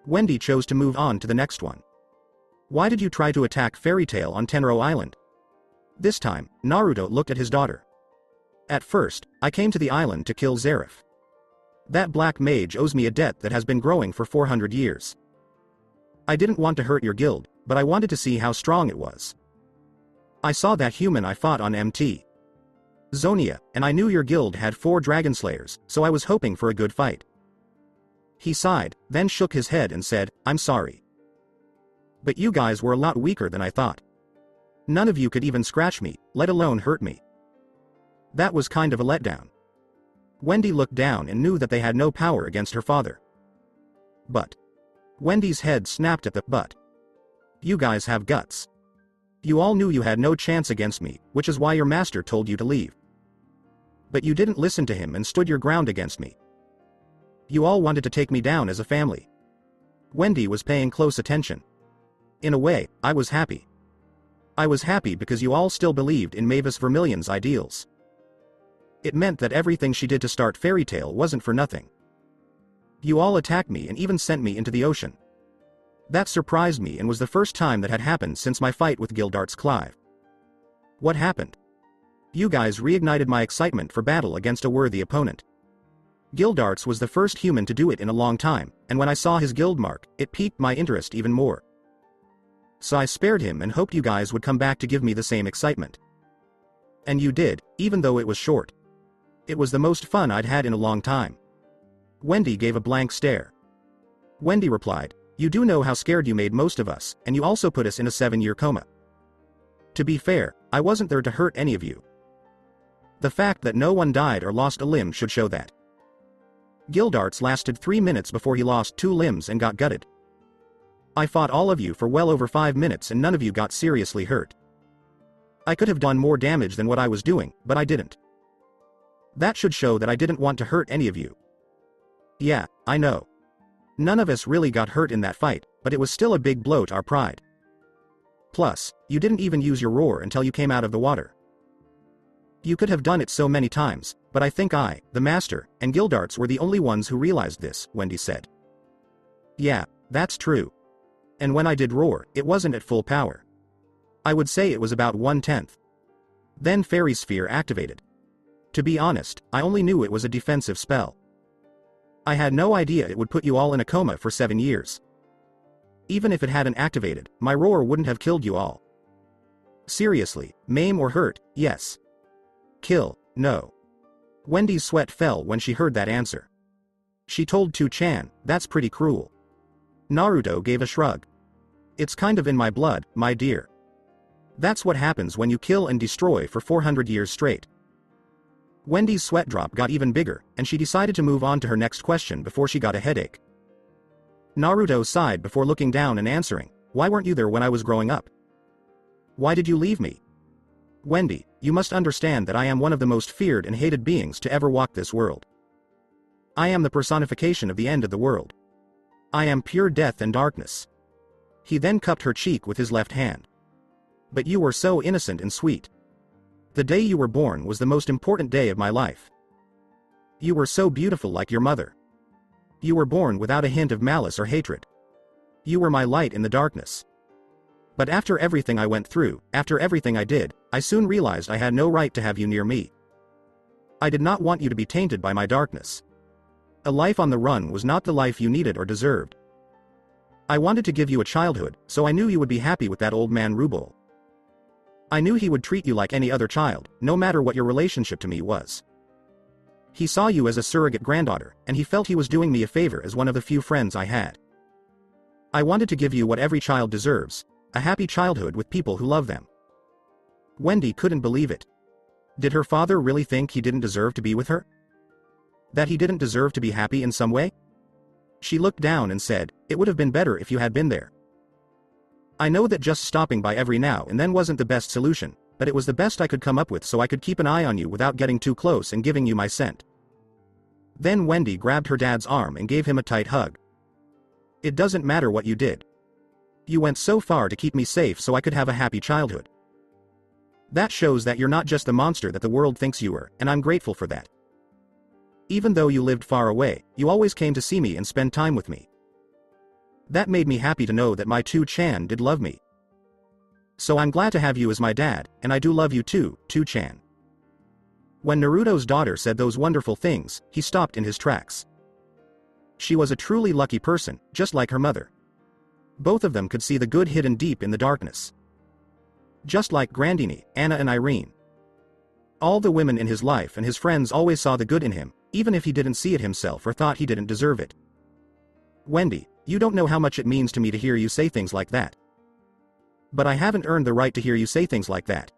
Wendy chose to move on to the next one. Why did you try to attack Fairy Tail on Tenro Island? This time, Naruto looked at his daughter. At first, I came to the island to kill Zeref. That black mage owes me a debt that has been growing for 400 years. I didn't want to hurt your guild, but I wanted to see how strong it was. I saw that human I fought on MT. Zonia, and I knew your guild had 4 dragon slayers, so I was hoping for a good fight. He sighed, then shook his head and said, I'm sorry. But you guys were a lot weaker than I thought. None of you could even scratch me, let alone hurt me. That was kind of a letdown. Wendy looked down and knew that they had no power against her father. But. Wendy's head snapped at the but. You guys have guts. You all knew you had no chance against me, which is why your master told you to leave. But you didn't listen to him and stood your ground against me. You all wanted to take me down as a family. Wendy was paying close attention. In a way, I was happy. I was happy because you all still believed in Mavis Vermillion's ideals. It meant that everything she did to start Fairy Tail wasn't for nothing. You all attacked me and even sent me into the ocean. That surprised me and was the first time that had happened since my fight with Gildart's Clive. What happened? You guys reignited my excitement for battle against a worthy opponent. Gildart's was the first human to do it in a long time, and when I saw his guild mark, it piqued my interest even more. So I spared him and hoped you guys would come back to give me the same excitement. And you did, even though it was short. It was the most fun I'd had in a long time. Wendy gave a blank stare. Wendy replied, you do know how scared you made most of us, and you also put us in a 7-year coma. To be fair, I wasn't there to hurt any of you. The fact that no one died or lost a limb should show that. Gildart's lasted 3 minutes before he lost 2 limbs and got gutted. I fought all of you for well over 5 minutes and none of you got seriously hurt. I could have done more damage than what I was doing, but I didn't. That should show that I didn't want to hurt any of you. Yeah, I know. None of us really got hurt in that fight, but it was still a big blow to our pride. Plus, you didn't even use your roar until you came out of the water. You could have done it so many times, but I think I, the master, and Gildart's were the only ones who realized this, Wendy said. Yeah, that's true. And when I did roar, it wasn't at full power. I would say it was about 1/10. Then Fairy Sphere activated. To be honest, I only knew it was a defensive spell. I had no idea it would put you all in a coma for 7 years. Even if it hadn't activated, my roar wouldn't have killed you all. Seriously, maim or hurt, yes. Kill, no. Wendy's sweat fell when she heard that answer. She told Tu-chan, that's pretty cruel. Naruto gave a shrug. It's kind of in my blood, my dear. That's what happens when you kill and destroy for 400 years straight. Wendy's sweat drop got even bigger, and she decided to move on to her next question before she got a headache. Naruto sighed before looking down and answering, why weren't you there when I was growing up? Why did you leave me? Wendy, you must understand that I am one of the most feared and hated beings to ever walk this world. I am the personification of the end of the world. I am pure death and darkness. He then cupped her cheek with his left hand. But you were so innocent and sweet. The day you were born was the most important day of my life. You were so beautiful like your mother. You were born without a hint of malice or hatred. You were my light in the darkness. But after everything I went through, after everything I did, I soon realized I had no right to have you near me. I did not want you to be tainted by my darkness. A life on the run was not the life you needed or deserved. I wanted to give you a childhood, so I knew you would be happy with that old man Rubol. I knew he would treat you like any other child, no matter what your relationship to me was. He saw you as a surrogate granddaughter, and he felt he was doing me a favor as one of the few friends I had. I wanted to give you what every child deserves, a happy childhood with people who love them. Wendy couldn't believe it. Did her father really think he didn't deserve to be with her? That he didn't deserve to be happy in some way? She looked down and said, it would have been better if you had been there. I know that just stopping by every now and then wasn't the best solution, but it was the best I could come up with so I could keep an eye on you without getting too close and giving you my scent. Then Wendy grabbed her dad's arm and gave him a tight hug. It doesn't matter what you did. You went so far to keep me safe so I could have a happy childhood. That shows that you're not just the monster that the world thinks you were, and I'm grateful for that. Even though you lived far away, you always came to see me and spend time with me. That made me happy to know that my Tu-chan did love me. So I'm glad to have you as my dad, and I do love you too, Tu-chan. When Naruto's daughter said those wonderful things, he stopped in his tracks. She was a truly lucky person, just like her mother. Both of them could see the good hidden deep in the darkness. Just like Grandini, Anna and Irene. All the women in his life and his friends always saw the good in him, even if he didn't see it himself or thought he didn't deserve it. Wendy, you don't know how much it means to me to hear you say things like that. But I haven't earned the right to hear you say things like that.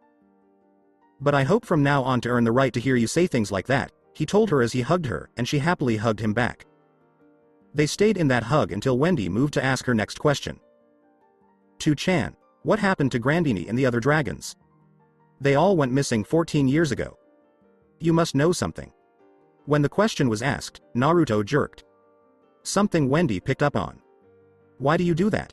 But I hope from now on to earn the right to hear you say things like that, he told her as he hugged her, and she happily hugged him back. They stayed in that hug until Wendy moved to ask her next question. Tu-chan, what happened to Grandini and the other dragons? They all went missing 14 years ago. You must know something. When the question was asked, Naruto jerked. Something Wendy picked up on. Why do you do that?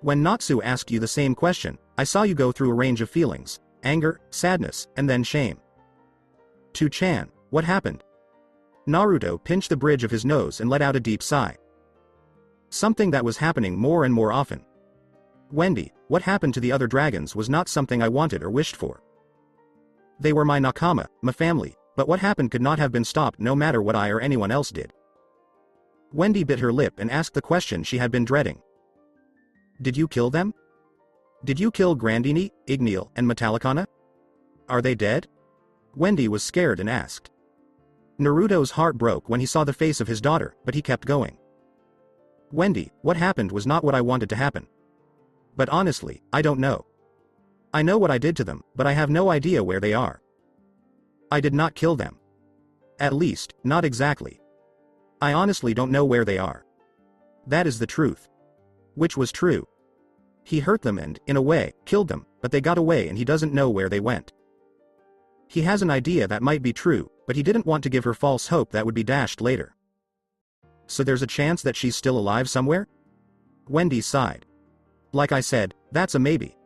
When Natsu asked you the same question, I saw you go through a range of feelings, anger, sadness, and then shame. Tu-chan, what happened? Naruto pinched the bridge of his nose and let out a deep sigh. Something that was happening more and more often. Wendy, what happened to the other dragons was not something I wanted or wished for. They were my nakama, my family, but what happened could not have been stopped no matter what I or anyone else did. Wendy bit her lip and asked the question she had been dreading. Did you kill them? Did you kill Grandini, Igneel, and Metallicana? Are they dead? Wendy was scared and asked. Naruto's heart broke when he saw the face of his daughter, but he kept going. Wendy, what happened was not what I wanted to happen. But honestly, I don't know. I know what I did to them, but I have no idea where they are. I did not kill them. At least, not exactly. I honestly don't know where they are. That is the truth. Which was true. He hurt them and, in a way, killed them, but they got away and he doesn't know where they went. He has an idea that might be true, but he didn't want to give her false hope that would be dashed later. So there's a chance that she's still alive somewhere? Wendy sighed. Like I said, that's a maybe.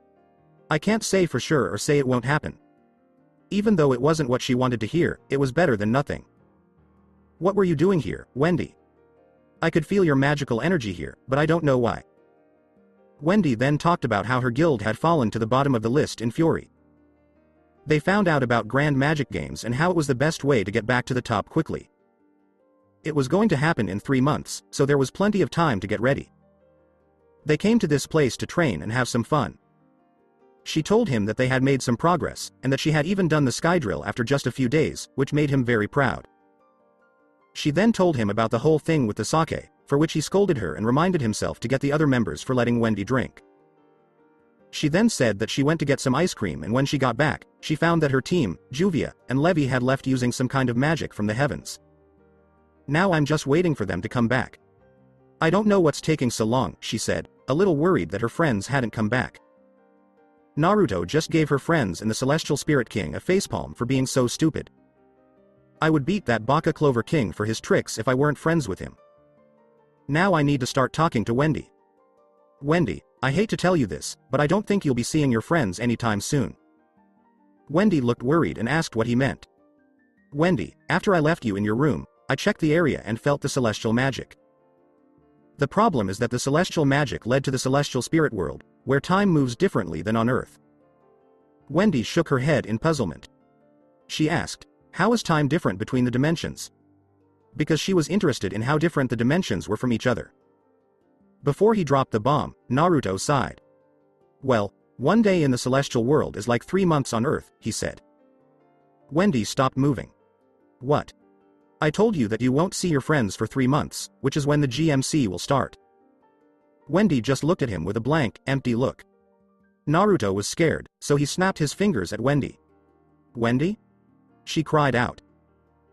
I can't say for sure or say it won't happen. Even though it wasn't what she wanted to hear, it was better than nothing. What were you doing here, Wendy? I could feel your magical energy here, but I don't know why. Wendy then talked about how her guild had fallen to the bottom of the list in fury. They found out about Grand Magic Games and how it was the best way to get back to the top quickly. It was going to happen in 3 months, so there was plenty of time to get ready. They came to this place to train and have some fun. She told him that they had made some progress, and that she had even done the sky drill after just a few days, which made him very proud. She then told him about the whole thing with the sake, for which he scolded her and reminded himself to get the other members for letting Wendy drink. She then said that she went to get some ice cream, and when she got back, she found that her team, Juvia, and Levi had left using some kind of magic from the heavens. Now I'm just waiting for them to come back. I don't know what's taking so long, she said, a little worried that her friends hadn't come back. Naruto just gave her friends and the Celestial Spirit King a facepalm for being so stupid. I would beat that Baka Clover King for his tricks if I weren't friends with him. Now I need to start talking to Wendy. Wendy, I hate to tell you this, but I don't think you'll be seeing your friends anytime soon. Wendy looked worried and asked what he meant. Wendy, after I left you in your room, I checked the area and felt the celestial magic. The problem is that the celestial magic led to the celestial spirit world, where time moves differently than on Earth. Wendy shook her head in puzzlement. She asked, how is time different between the dimensions? Because she was interested in how different the dimensions were from each other. Before he dropped the bomb, Naruto sighed. Well, 1 day in the celestial world is like 3 months on Earth, he said. Wendy stopped moving. What? I told you that you won't see your friends for 3 months, which is when the GMC will start. Wendy just looked at him with a blank, empty look. Naruto was scared, so he snapped his fingers at Wendy. Wendy? She cried out.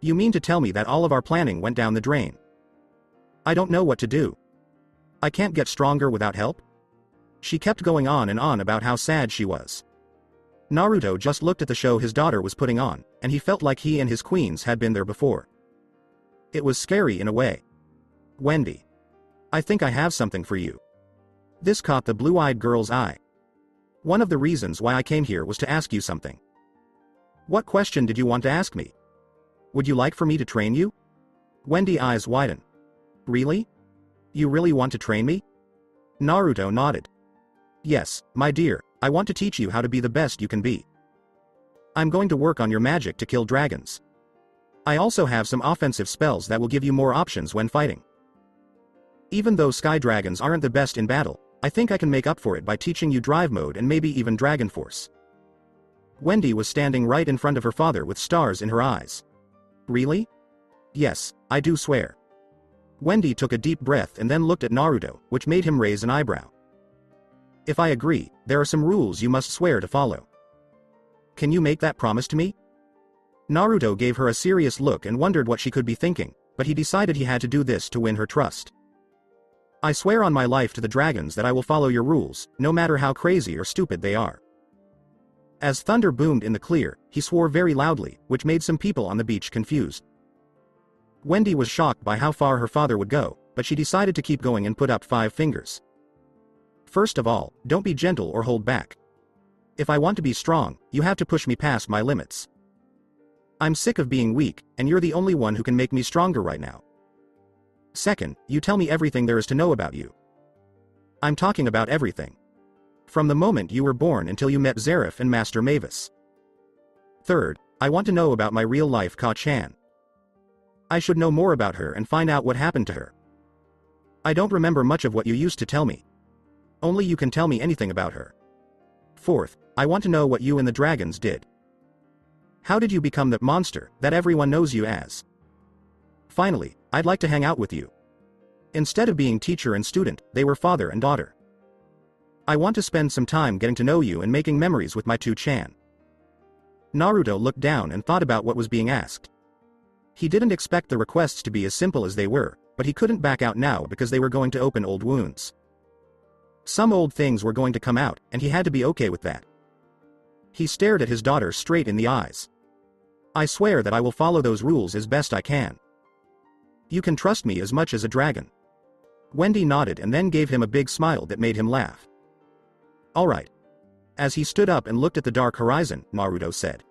You mean to tell me that all of our planning went down the drain? I don't know what to do. I can't get stronger without help? She kept going on and on about how sad she was. Naruto just looked at the show his daughter was putting on, and he felt like he and his queens had been there before. It was scary in a way. Wendy. I think I have something for you. This caught the blue-eyed girl's eye. One of the reasons why I came here was to ask you something. What question did you want to ask me? Would you like for me to train you? Wendy's eyes widened. Really? You really want to train me? Naruto nodded. Yes, my dear, I want to teach you how to be the best you can be. I'm going to work on your magic to kill dragons. I also have some offensive spells that will give you more options when fighting. Even though sky dragons aren't the best in battle, I think I can make up for it by teaching you drive mode and maybe even dragon force. Wendy was standing right in front of her father with stars in her eyes. Really? Yes, I do swear. Wendy took a deep breath and then looked at Naruto, which made him raise an eyebrow. If I agree, there are some rules you must swear to follow. Can you make that promise to me? Naruto gave her a serious look and wondered what she could be thinking, but he decided he had to do this to win her trust. I swear on my life to the dragons that I will follow your rules, no matter how crazy or stupid they are. As thunder boomed in the clear, he swore very loudly, which made some people on the beach confused. Wendy was shocked by how far her father would go, but she decided to keep going and put up 5 fingers. First of all, don't be gentle or hold back. If I want to be strong, you have to push me past my limits. I'm sick of being weak, and you're the only one who can make me stronger right now. Second, you tell me everything there is to know about you. I'm talking about everything. From the moment you were born until you met Zeref and Master Mavis. Third, I want to know about my real-life Ka-chan. I should know more about her and find out what happened to her. I don't remember much of what you used to tell me. Only you can tell me anything about her. Fourth, I want to know what you and the dragons did. How did you become that monster that everyone knows you as? Finally, I'd like to hang out with you. Instead of being teacher and student, they were father and daughter. I want to spend some time getting to know you and making memories with my 2-chan. Naruto looked down and thought about what was being asked. He didn't expect the requests to be as simple as they were, but he couldn't back out now because they were going to open old wounds. Some old things were going to come out, and he had to be okay with that. He stared at his daughter straight in the eyes. I swear that I will follow those rules as best I can. You can trust me as much as a dragon. Wendy nodded and then gave him a big smile that made him laugh. Alright. As he stood up and looked at the dark horizon, Naruto said.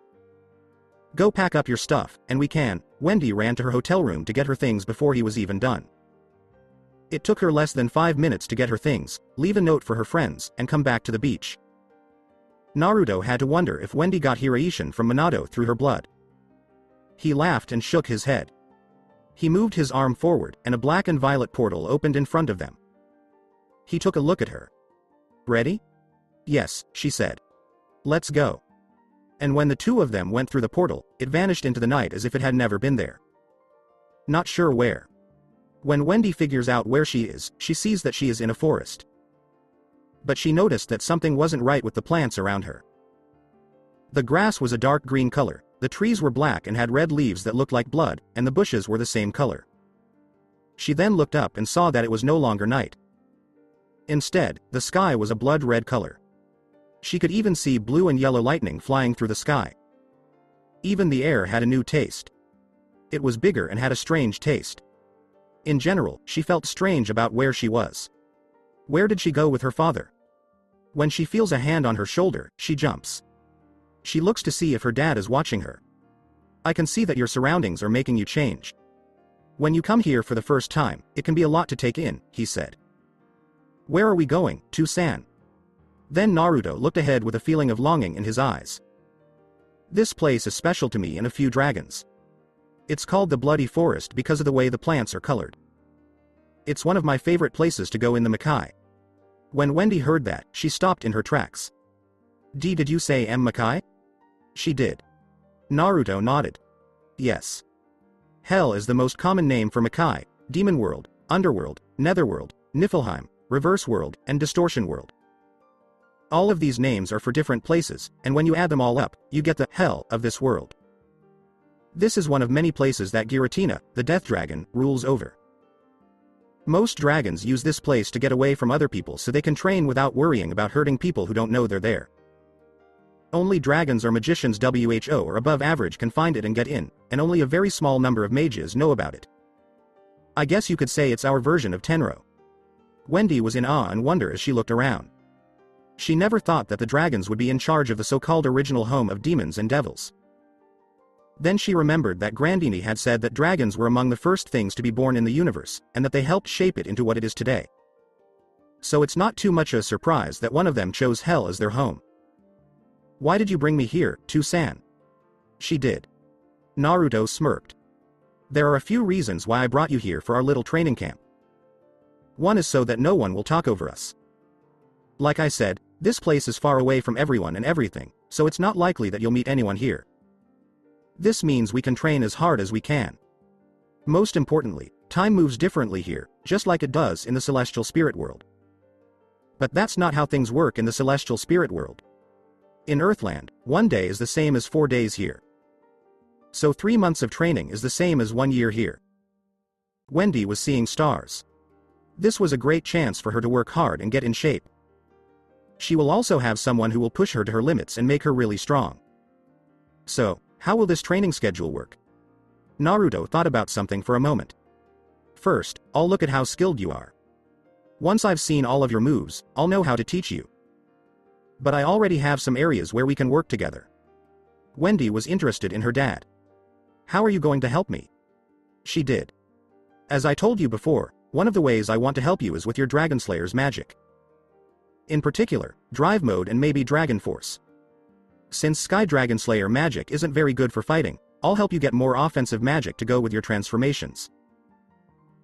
Go pack up your stuff, and we can. Wendy ran to her hotel room to get her things before he was even done. It took her less than 5 minutes to get her things, leave a note for her friends, and come back to the beach. Naruto had to wonder if Wendy got Hiraishin from Minato through her blood. He laughed and shook his head. He moved his arm forward, and a black and violet portal opened in front of them. He took a look at her. "Ready?" "Yes," she said. "Let's go." And when the two of them went through the portal, it vanished into the night as if it had never been there. Not sure where. When Wendy figures out where she is, she sees that she is in a forest. But she noticed that something wasn't right with the plants around her. The grass was a dark green color, the trees were black and had red leaves that looked like blood, and the bushes were the same color. She then looked up and saw that it was no longer night. Instead, the sky was a blood-red color. She could even see blue and yellow lightning flying through the sky. Even the air had a new taste. It was bigger and had a strange taste. In general, she felt strange about where she was. Where did she go with her father? When she feels a hand on her shoulder, she jumps. She looks to see if her dad is watching her. "I can see that your surroundings are making you change. When you come here for the first time, it can be a lot to take in," he said. "Where are we going, to-san?" Then Naruto looked ahead with a feeling of longing in his eyes. "This place is special to me and a few dragons. It's called the Bloody Forest because of the way the plants are colored. It's one of my favorite places to go in the Makai." When Wendy heard that, she stopped in her tracks. Did you say Makai?" She did. Naruto nodded. "Yes. Hell is the most common name for Makai, Demon World, Underworld, Netherworld, Niflheim, Reverse World, and Distortion World. All of these names are for different places, and when you add them all up, you get the hell of this world. This is one of many places that Giratina, the Death Dragon, rules over. Most dragons use this place to get away from other people so they can train without worrying about hurting people who don't know they're there. Only dragons or magicians WHO or above average can find it and get in, and only a very small number of mages know about it. I guess you could say it's our version of Tenro." Wendy was in awe and wonder as she looked around. She never thought that the dragons would be in charge of the so-called original home of demons and devils. Then she remembered that Grandini had said that dragons were among the first things to be born in the universe, and that they helped shape it into what it is today. So it's not too much a surprise that one of them chose hell as their home. "Why did you bring me here, to-san?" She did. Naruto smirked. "There are a few reasons why I brought you here for our little training camp. One is so that no one will talk over us. Like I said, this place is far away from everyone and everything, so it's not likely that you'll meet anyone here. This means we can train as hard as we can. Most importantly, time moves differently here, just like it does in the celestial spirit world. But that's not how things work in the celestial spirit world. In Earthland, 1 day is the same as 4 days here. So 3 months of training is the same as 1 year here." Wendy was seeing stars. This was a great chance for her to work hard and get in shape. She will also have someone who will push her to her limits and make her really strong. So, how will this training schedule work? Naruto thought about something for a moment. "First, I'll look at how skilled you are. Once I've seen all of your moves, I'll know how to teach you. But I already have some areas where we can work together." Wendy was interested in her dad. "How are you going to help me?" She did. "As I told you before, one of the ways I want to help you is with your Dragon Slayer's magic. In particular, Drive Mode and maybe Dragon Force. Since Sky Dragon Slayer magic isn't very good for fighting, I'll help you get more offensive magic to go with your transformations.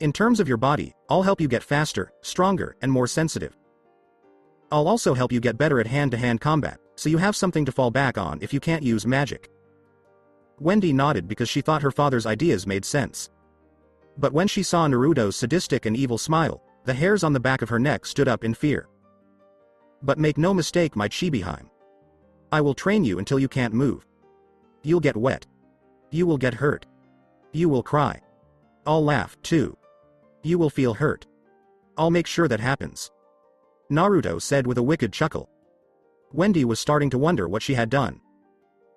In terms of your body, I'll help you get faster, stronger, and more sensitive. I'll also help you get better at hand-to-hand combat, so you have something to fall back on if you can't use magic." Wendy nodded because she thought her father's ideas made sense. But when she saw Naruto's sadistic and evil smile, the hairs on the back of her neck stood up in fear. "But make no mistake, my Chibi-hime. I will train you until you can't move. You'll get wet. You will get hurt. You will cry. I'll laugh, too. You will feel hurt. I'll make sure that happens," Naruto said with a wicked chuckle. Wendy was starting to wonder what she had done.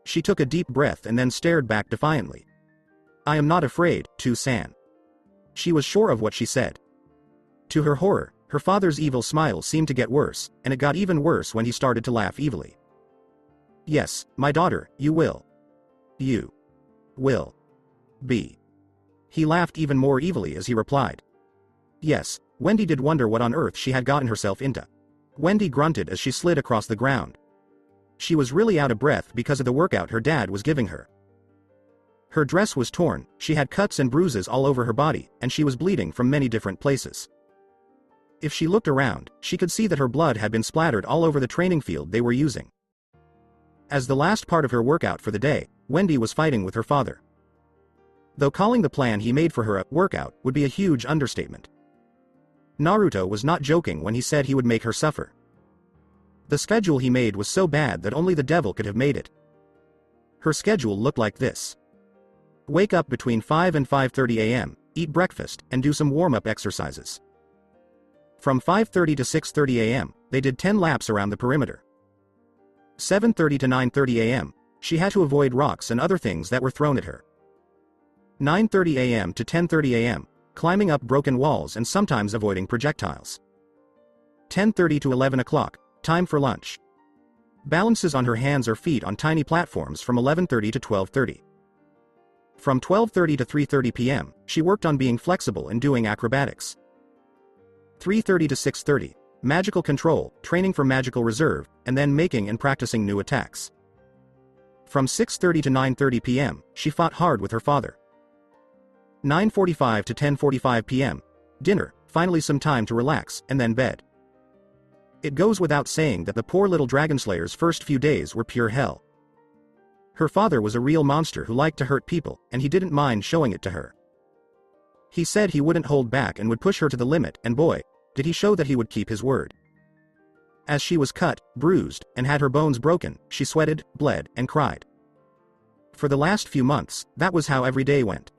She took a deep breath and then stared back defiantly. "I am not afraid, to-san." She was sure of what she said. To her horror, her father's evil smile seemed to get worse, and it got even worse when he started to laugh evilly. "Yes, my daughter, you will. You will be." He laughed even more evilly as he replied. "Yes, Wendy did wonder what on earth she had gotten herself into. Wendy grunted as she slid across the ground. She was really out of breath because of the workout her dad was giving her. Her dress was torn, she had cuts and bruises all over her body, and she was bleeding from many different places. If she looked around, she could see that her blood had been splattered all over the training field they were using. As the last part of her workout for the day, Wendy was fighting with her father. Though calling the plan he made for her a workout would be a huge understatement. Naruto was not joking when he said he would make her suffer. The schedule he made was so bad that only the devil could have made it. Her schedule looked like this. Wake up between 5 and 5:30 a.m., eat breakfast, and do some warm-up exercises. From 5:30 to 6:30 a.m., they did 10 laps around the perimeter. 7:30 to 9:30 a.m., she had to avoid rocks and other things that were thrown at her. 9:30 a.m. to 10:30 a.m., climbing up broken walls and sometimes avoiding projectiles. 10:30 to 11 o'clock, time for lunch. Balances on her hands or feet on tiny platforms from 11:30 to 12:30. From 12:30 to 3:30 p.m., she worked on being flexible and doing acrobatics. 3:30 to 6:30, magical control, training for magical reserve, and then making and practicing new attacks. From 6:30 to 9:30 p.m., she fought hard with her father. 9:45 to 10:45 p.m., dinner, finally some time to relax, and then bed. It goes without saying that the poor little Dragonslayer's first few days were pure hell. Her father was a real monster who liked to hurt people, and he didn't mind showing it to her. He said he wouldn't hold back and would push her to the limit, and boy, did he show that he would keep his word. As she was cut, bruised, and had her bones broken, she sweated, bled, and cried. For the last few months, that was how every day went.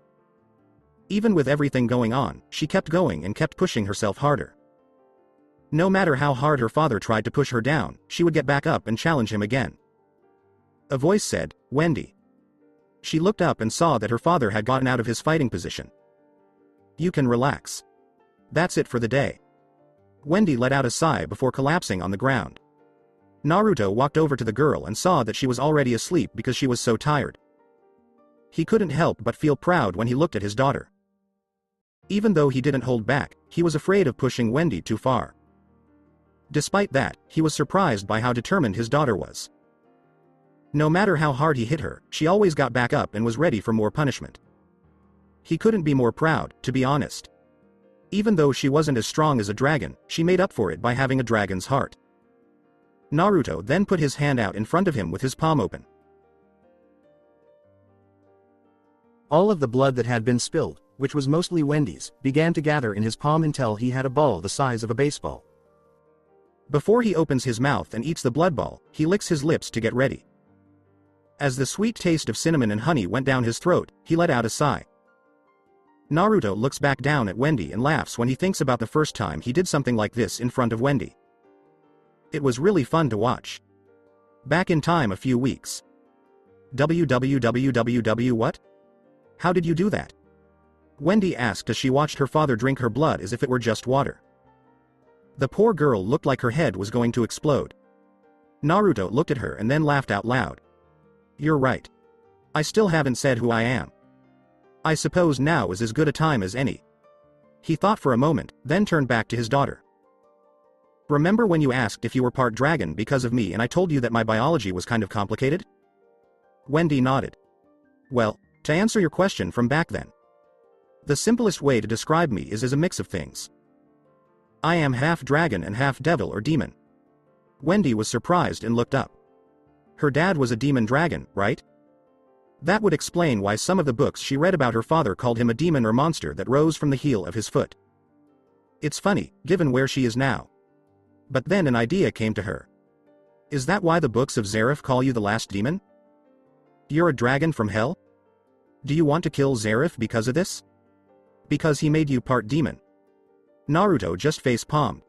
Even with everything going on, she kept going and kept pushing herself harder. No matter how hard her father tried to push her down, she would get back up and challenge him again. A voice said, "Wendy." She looked up and saw that her father had gotten out of his fighting position. "You can relax. That's it for the day." Wendy let out a sigh before collapsing on the ground. Naruto walked over to the girl and saw that she was already asleep because she was so tired. He couldn't help but feel proud when he looked at his daughter. Even though he didn't hold back, he was afraid of pushing Wendy too far. Despite that, he was surprised by how determined his daughter was. No matter how hard he hit her, she always got back up and was ready for more punishment. He couldn't be more proud, to be honest. Even though she wasn't as strong as a dragon, she made up for it by having a dragon's heart. Naruto then put his hand out in front of him with his palm open. All of the blood that had been spilled, which was mostly Wendy's, began to gather in his palm until he had a ball the size of a baseball. Before he opens his mouth and eats the blood ball, he licks his lips to get ready. As the sweet taste of cinnamon and honey went down his throat, he let out a sigh. Naruto looks back down at Wendy and laughs when he thinks about the first time he did something like this in front of Wendy. It was really fun to watch. Back in time a few weeks. WWWWW what? How did you do that? Wendy asked as she watched her father drink her blood as if it were just water. The poor girl looked like her head was going to explode. Naruto looked at her and then laughed out loud. "You're right. I still haven't said who I am. I suppose now is as good a time as any." He thought for a moment, then turned back to his daughter. "Remember when you asked if you were part dragon because of me and I told you that my biology was kind of complicated?" Wendy nodded. "Well, to answer your question from back then, the simplest way to describe me is as a mix of things. I am half dragon and half devil or demon." Wendy was surprised and looked up. Her dad was a demon dragon, right? That would explain why some of the books she read about her father called him a demon or monster that rose from the heel of his foot. It's funny, given where she is now. But then an idea came to her. Is that why the books of Zeref call you the last demon? You're a dragon from hell? Do you want to kill Zeref because of this? Because he made you part demon. Naruto just face-palmed.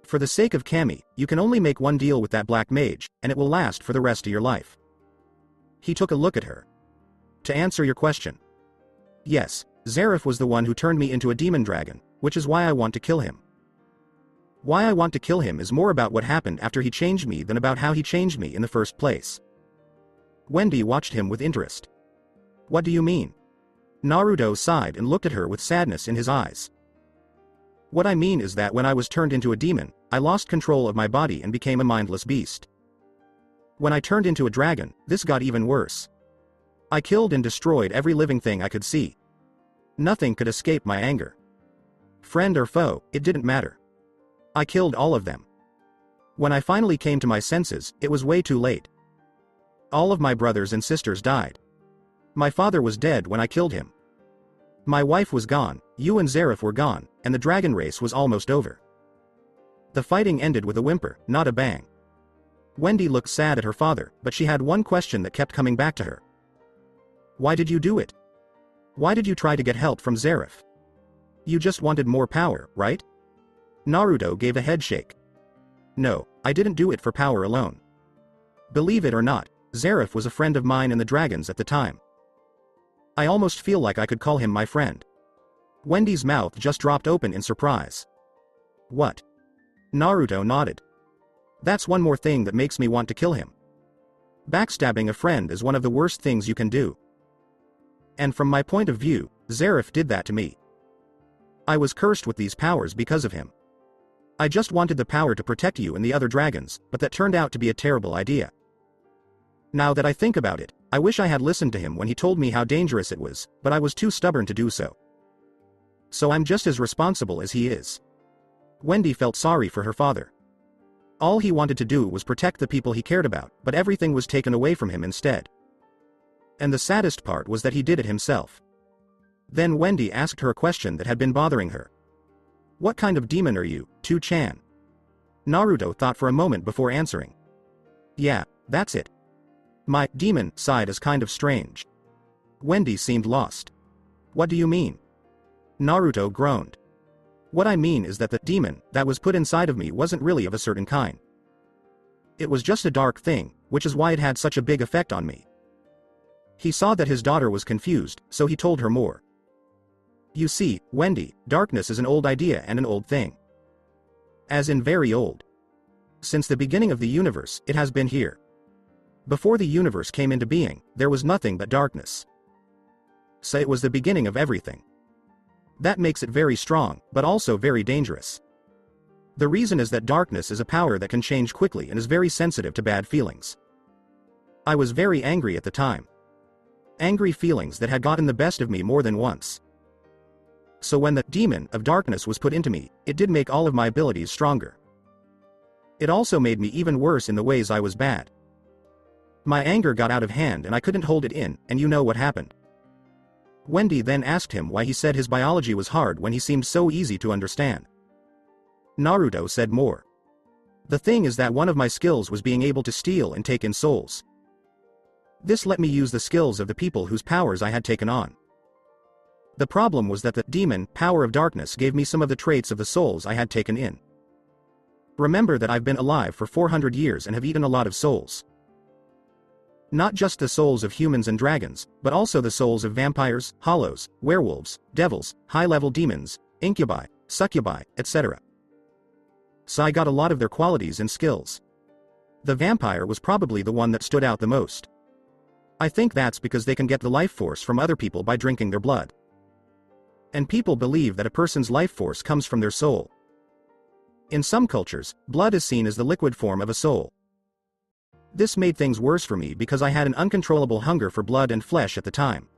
For the sake of Kami, you can only make one deal with that black mage, and it will last for the rest of your life. He took a look at her. To answer your question. Yes, Zeref was the one who turned me into a demon dragon, which is why I want to kill him. Why I want to kill him is more about what happened after he changed me than about how he changed me in the first place. Wendy watched him with interest. What do you mean? Naruto sighed and looked at her with sadness in his eyes. What I mean is that when I was turned into a demon, I lost control of my body and became a mindless beast. When I turned into a dragon, this got even worse. I killed and destroyed every living thing I could see. Nothing could escape my anger. Friend or foe, it didn't matter. I killed all of them. When I finally came to my senses, it was way too late. All of my brothers and sisters died. My father was dead when I killed him. My wife was gone, you and Zeref were gone, and the dragon race was almost over. The fighting ended with a whimper, not a bang. Wendy looked sad at her father, but she had one question that kept coming back to her. Why did you do it? Why did you try to get help from Zeref? You just wanted more power, right? Naruto gave a head shake. No, I didn't do it for power alone. Believe it or not, Zeref was a friend of mine and the dragons at the time. I almost feel like I could call him my friend. Wendy's mouth just dropped open in surprise. What? Naruto nodded. That's one more thing that makes me want to kill him. Backstabbing a friend is one of the worst things you can do. And from my point of view, Zeref did that to me. I was cursed with these powers because of him. I just wanted the power to protect you and the other dragons, but that turned out to be a terrible idea. Now that I think about it, I wish I had listened to him when he told me how dangerous it was, but I was too stubborn to do so. So I'm just as responsible as he is. Wendy felt sorry for her father. All he wanted to do was protect the people he cared about, but everything was taken away from him instead. And the saddest part was that he did it himself. Then Wendy asked her a question that had been bothering her. What kind of demon are you, Tu-chan? Naruto thought for a moment before answering. Yeah, that's it. My demon side is kind of strange. Wendy seemed lost. What do you mean? Naruto groaned. What I mean is that the demon that was put inside of me wasn't really of a certain kind. It was just a dark thing, which is why it had such a big effect on me. He saw that his daughter was confused, so he told her more. You see, Wendy, darkness is an old idea and an old thing. As in very old. Since the beginning of the universe, it has been here. Before the universe came into being, there was nothing but darkness. So it was the beginning of everything. That makes it very strong, but also very dangerous. The reason is that darkness is a power that can change quickly and is very sensitive to bad feelings. I was very angry at the time. Angry feelings that had gotten the best of me more than once. So when the demon of darkness was put into me, it did make all of my abilities stronger. It also made me even worse in the ways I was bad. My anger got out of hand and I couldn't hold it in, and you know what happened. Wendy then asked him why he said his biology was hard when he seemed so easy to understand. Naruto said more. The thing is that one of my skills was being able to steal and take in souls. This let me use the skills of the people whose powers I had taken on. The problem was that the demon power of darkness gave me some of the traits of the souls I had taken in. Remember that I've been alive for 400 years and have eaten a lot of souls. Not just the souls of humans and dragons, but also the souls of vampires, hollows, werewolves, devils, high-level demons, incubi, succubi, etc. So I got a lot of their qualities and skills. The vampire was probably the one that stood out the most. I think that's because they can get the life force from other people by drinking their blood. And people believe that a person's life force comes from their soul. In some cultures, blood is seen as the liquid form of a soul. This made things worse for me because I had an uncontrollable hunger for blood and flesh at the time.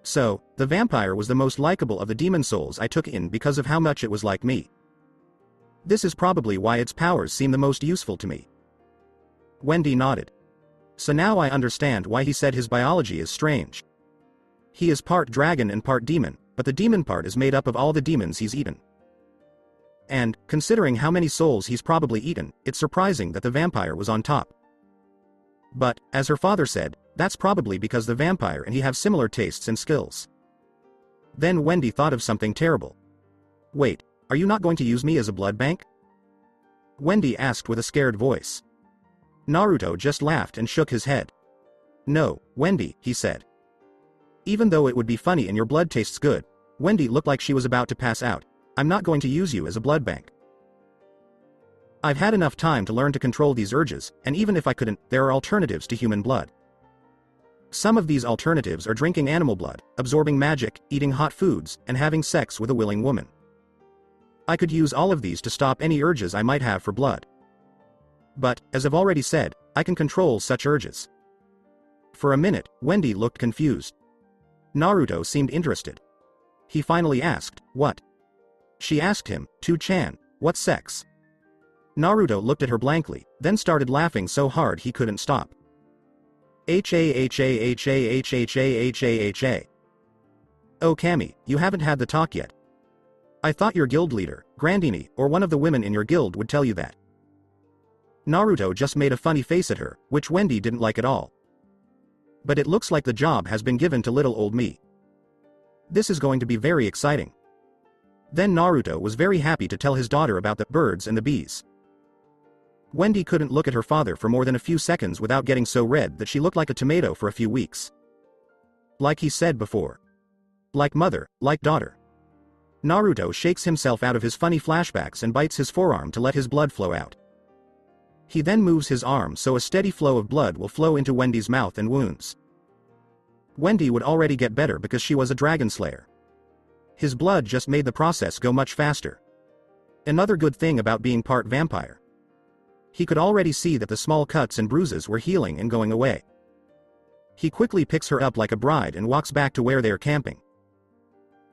So, the vampire was the most likable of the demon souls I took in because of how much it was like me. This is probably why its powers seem the most useful to me. Wendy nodded. So now I understand why he said his biology is strange. He is part dragon and part demon, but the demon part is made up of all the demons he's eaten. And, considering how many souls he's probably eaten, it's surprising that the vampire was on top. But, as her father said, that's probably because the vampire and he have similar tastes and skills. Then Wendy thought of something terrible. Wait, are you not going to use me as a blood bank? Wendy asked with a scared voice. Naruto just laughed and shook his head. No, Wendy, he said. Even though it would be funny and your blood tastes good, Wendy looked like she was about to pass out. I'm not going to use you as a blood bank. I've had enough time to learn to control these urges, and even if I couldn't, there are alternatives to human blood. Some of these alternatives are drinking animal blood, absorbing magic, eating hot foods, and having sex with a willing woman. I could use all of these to stop any urges I might have for blood. But, as I've already said, I can control such urges. For a minute, Wendy looked confused. Naruto seemed interested. He finally asked, "What?" She asked him, "2-chan, what sex?" Naruto looked at her blankly, then started laughing so hard he couldn't stop. Ha. Oh Kami, you haven't had the talk yet. I thought your guild leader, Grandini, or one of the women in your guild would tell you that. Naruto just made a funny face at her, which Wendy didn't like at all. But it looks like the job has been given to little old me. This is going to be very exciting. Then Naruto was very happy to tell his daughter about the birds and the bees. Wendy couldn't look at her father for more than a few seconds without getting so red that she looked like a tomato for a few weeks. Like he said before. Like mother, like daughter. Naruto shakes himself out of his funny flashbacks and bites his forearm to let his blood flow out. He then moves his arm so a steady flow of blood will flow into Wendy's mouth and wounds. Wendy would already get better because she was a dragon slayer. His blood just made the process go much faster. Another good thing about being part vampire. He could already see that the small cuts and bruises were healing and going away. He quickly picks her up like a bride and walks back to where they are camping.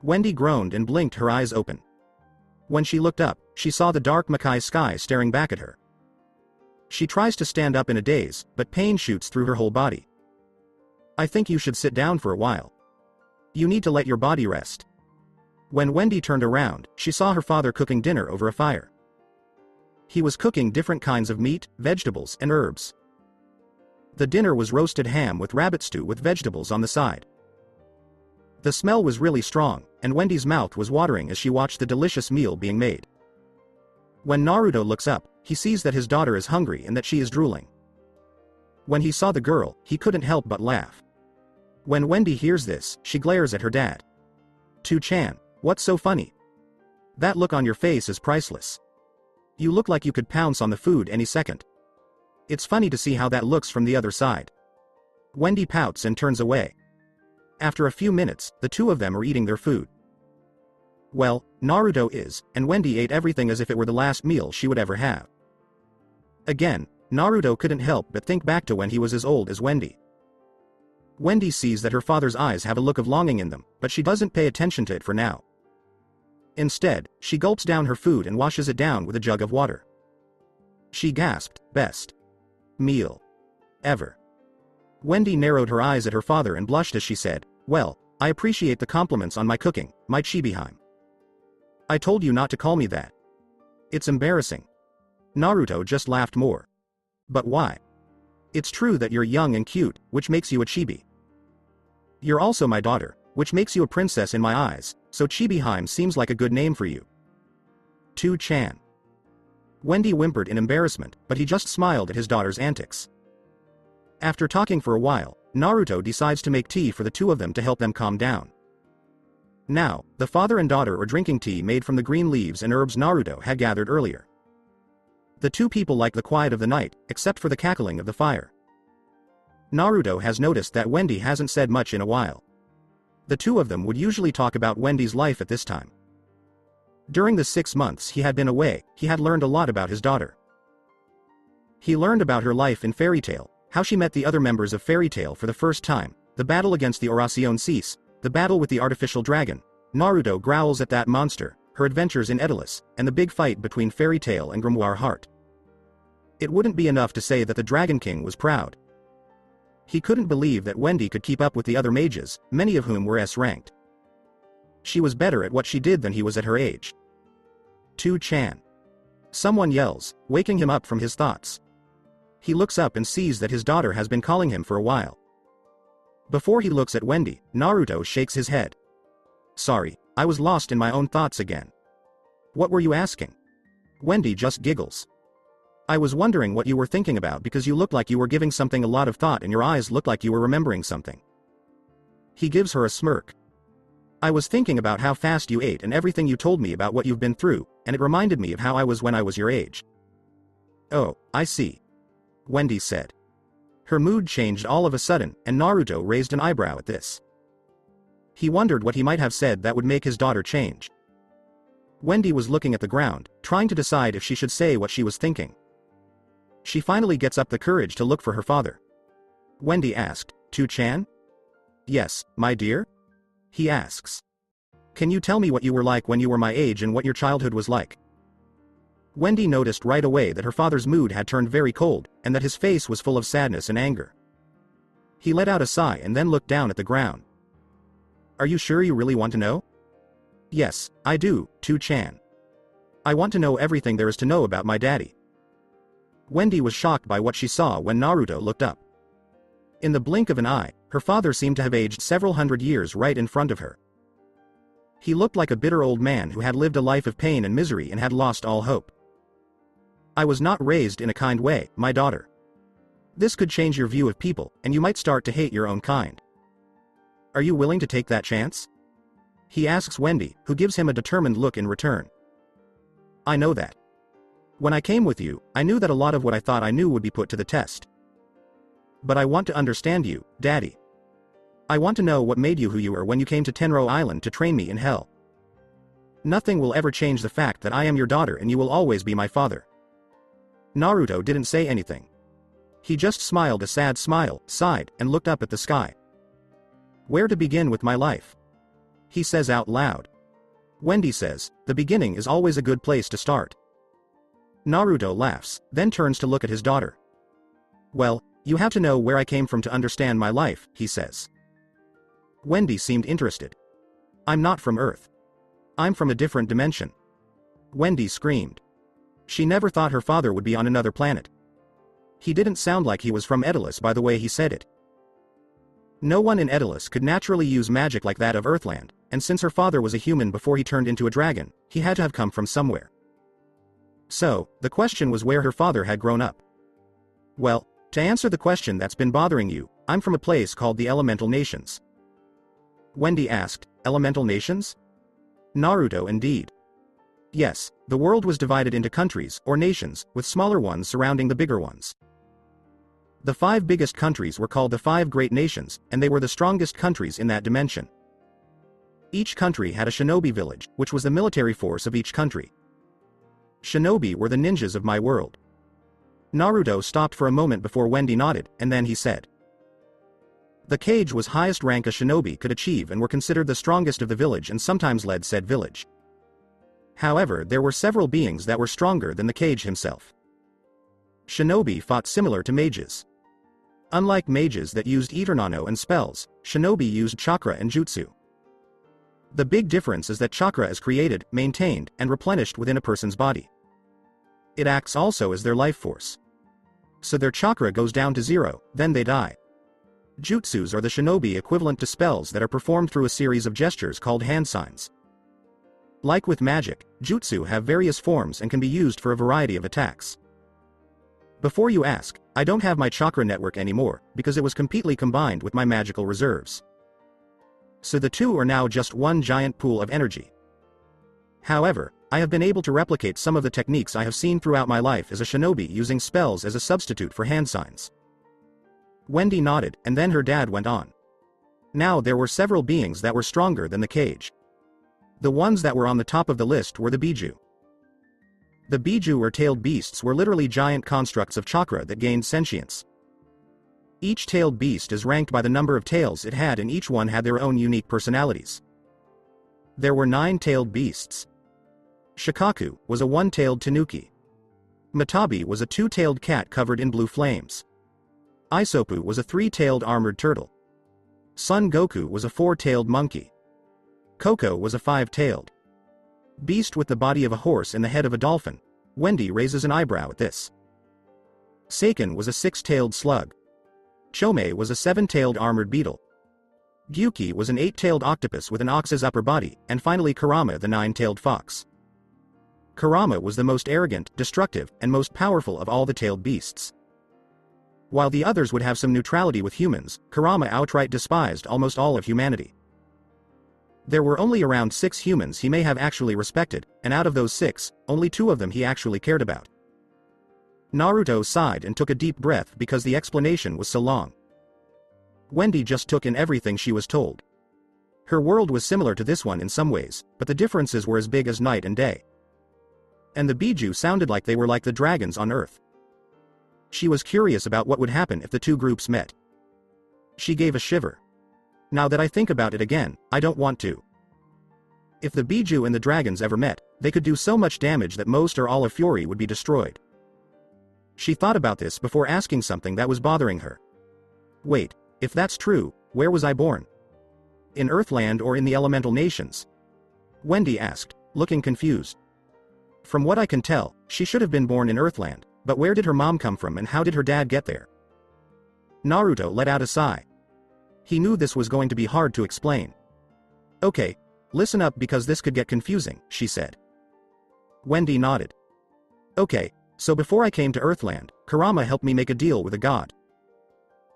Wendy groaned and blinked her eyes open. When she looked up, she saw the dark Makai sky staring back at her. She tries to stand up in a daze, but pain shoots through her whole body. I think you should sit down for a while. You need to let your body rest. When Wendy turned around, she saw her father cooking dinner over a fire. He was cooking different kinds of meat, vegetables, and herbs. The dinner was roasted ham with rabbit stew with vegetables on the side. The smell was really strong, and Wendy's mouth was watering as she watched the delicious meal being made. When Naruto looks up, he sees that his daughter is hungry and that she is drooling. When he saw the girl, he couldn't help but laugh. When Wendy hears this, she glares at her dad. "2-chan, what's so funny? That look on your face is priceless. You look like you could pounce on the food any second. It's funny to see how that looks from the other side." Wendy pouts and turns away. After a few minutes, the two of them are eating their food. Well, Naruto is, and Wendy ate everything as if it were the last meal she would ever have. Again, Naruto couldn't help but think back to when he was as old as Wendy. Wendy sees that her father's eyes have a look of longing in them, but she doesn't pay attention to it for now. Instead, she gulps down her food and washes it down with a jug of water. She gasped, "Best meal ever." Wendy narrowed her eyes at her father and blushed as she said, "Well, I appreciate the compliments on my cooking, my Chibi hime. I told you not to call me that. It's embarrassing." Naruto just laughed more. "But why? It's true that you're young and cute, which makes you a Chibi. You're also my daughter, which makes you a princess in my eyes, so Chibi hime seems like a good name for you." 2-chan. Wendy whimpered in embarrassment, but he just smiled at his daughter's antics. After talking for a while, Naruto decides to make tea for the two of them to help them calm down. Now, the father and daughter are drinking tea made from the green leaves and herbs Naruto had gathered earlier. The two people like the quiet of the night, except for the cackling of the fire. Naruto has noticed that Wendy hasn't said much in a while. The two of them would usually talk about Wendy's life at this time. During the 6 months he had been away, he had learned a lot about his daughter. He learned about her life in Fairy Tail, how she met the other members of Fairy Tail for the first time, the battle against the Oración Cease, the battle with the artificial dragon, Naruto growls at that monster, her adventures in Edelus, and the big fight between Fairy Tail and Grimoire Heart. It wouldn't be enough to say that the Dragon King was proud. He couldn't believe that Wendy could keep up with the other mages, many of whom were S-ranked. She was better at what she did than he was at her age. 2-chan. Someone yells, waking him up from his thoughts. He looks up and sees that his daughter has been calling him for a while. Before he looks at Wendy, Naruto shakes his head. "Sorry, I was lost in my own thoughts again." "What were you asking?" Wendy just giggles. "I was wondering what you were thinking about because you looked like you were giving something a lot of thought and your eyes looked like you were remembering something." He gives her a smirk. "I was thinking about how fast you ate and everything you told me about what you've been through, and it reminded me of how I was when I was your age." "Oh, I see," Wendy said. Her mood changed all of a sudden, and Naruto raised an eyebrow at this. He wondered what he might have said that would make his daughter change. Wendy was looking at the ground, trying to decide if she should say what she was thinking. She finally gets up the courage to look for her father. Wendy asked, "Tu-chan?" "Yes, my dear?" He asks. "Can you tell me what you were like when you were my age and what your childhood was like?" Wendy noticed right away that her father's mood had turned very cold, and that his face was full of sadness and anger. He let out a sigh and then looked down at the ground. "Are you sure you really want to know?" "Yes, I do, Tu-chan. I want to know everything there is to know about my daddy." Wendy was shocked by what she saw when Naruto looked up. In the blink of an eye, her father seemed to have aged several hundred years right in front of her. He looked like a bitter old man who had lived a life of pain and misery and had lost all hope. "I was not raised in a kind way, my daughter. This could change your view of people, and you might start to hate your own kind. Are you willing to take that chance?" He asks Wendy, who gives him a determined look in return. "I know that. When I came with you, I knew that a lot of what I thought I knew would be put to the test. But I want to understand you, Daddy. I want to know what made you who you were when you came to Tenro Island to train me in hell. Nothing will ever change the fact that I am your daughter and you will always be my father." Naruto didn't say anything. He just smiled a sad smile, sighed, and looked up at the sky. "Where to begin with my life?" he says out loud. Wendy says, "The beginning is always a good place to start." Naruto laughs, then turns to look at his daughter. "Well, you have to know where I came from to understand my life," he says. Wendy seemed interested. "I'm not from Earth. I'm from a different dimension." Wendy screamed. She never thought her father would be on another planet. He didn't sound like he was from Edelus by the way he said it. No one in Edelus could naturally use magic like that of Earthland, and since her father was a human before he turned into a dragon, he had to have come from somewhere. So, the question was where her father had grown up. "Well, to answer the question that's been bothering you, I'm from a place called the Elemental Nations." Wendy asked, "Elemental Nations?" Naruto indeed. Yes, the world was divided into countries, or nations, with smaller ones surrounding the bigger ones. The 5 biggest countries were called the 5 Great Nations, and they were the strongest countries in that dimension. Each country had a shinobi village, which was the military force of each country. Shinobi were the ninjas of my world. Naruto stopped for a moment before Wendy nodded, and then he said. The Kage was highest rank a shinobi could achieve and were considered the strongest of the village and sometimes led said village. However, there were several beings that were stronger than the Kage himself. Shinobi fought similar to mages. Unlike mages that used Eternano and spells, shinobi used chakra and jutsu. The big difference is that chakra is created, maintained, and replenished within a person's body. It acts also as their life force. So their chakra goes down to 0, then they die. Jutsus are the shinobi equivalent to spells that are performed through a series of gestures called hand signs. Like with magic, jutsu have various forms and can be used for a variety of attacks. Before you ask, I don't have my chakra network anymore, because it was completely combined with my magical reserves. So the two are now just one giant pool of energy. However, I have been able to replicate some of the techniques I have seen throughout my life as a shinobi using spells as a substitute for hand signs. Wendy nodded, and then her dad went on. Now there were several beings that were stronger than the Kage. The ones that were on the top of the list were the Biju. The Biju or tailed beasts were literally giant constructs of chakra that gained sentience. Each tailed beast is ranked by the number of tails it had and each one had their own unique personalities. There were 9 tailed beasts. Shikaku was a 1-tailed tanuki. Matabi was a 2-tailed cat covered in blue flames. Isopu was a 3-tailed armored turtle. Son Goku was a 4-tailed monkey. Koko was a 5-tailed beast with the body of a horse and the head of a dolphin. Wendy raises an eyebrow at this. Seiken was a 6-tailed slug. Chome was a 7-tailed armored beetle. Gyuki was an 8-tailed octopus with an ox's upper body, and finally Kurama the 9-tailed fox. Kurama was the most arrogant, destructive, and most powerful of all the tailed beasts. While the others would have some neutrality with humans, Kurama outright despised almost all of humanity. There were only around 6 humans he may have actually respected, and out of those 6, only 2 of them he actually cared about. Naruto sighed and took a deep breath because the explanation was so long. Wendy just took in everything she was told. Her world was similar to this one in some ways, but the differences were as big as night and day. And the Biju sounded like they were like the dragons on Earth. She was curious about what would happen if the two groups met. She gave a shiver. Now that I think about it again, I don't want to. If the Biju and the dragons ever met, they could do so much damage that most or all of Fury would be destroyed. She thought about this before asking something that was bothering her. Wait, if that's true, where was I born? In Earthland or in the elemental nations? Wendy asked, looking confused. From what I can tell, she should have been born in Earthland, but where did her mom come from and how did her dad get there? Naruto let out a sigh. He knew this was going to be hard to explain. Okay, listen up because this could get confusing, she said. Wendy nodded. Okay, so before I came to Earthland, Kurama helped me make a deal with a god.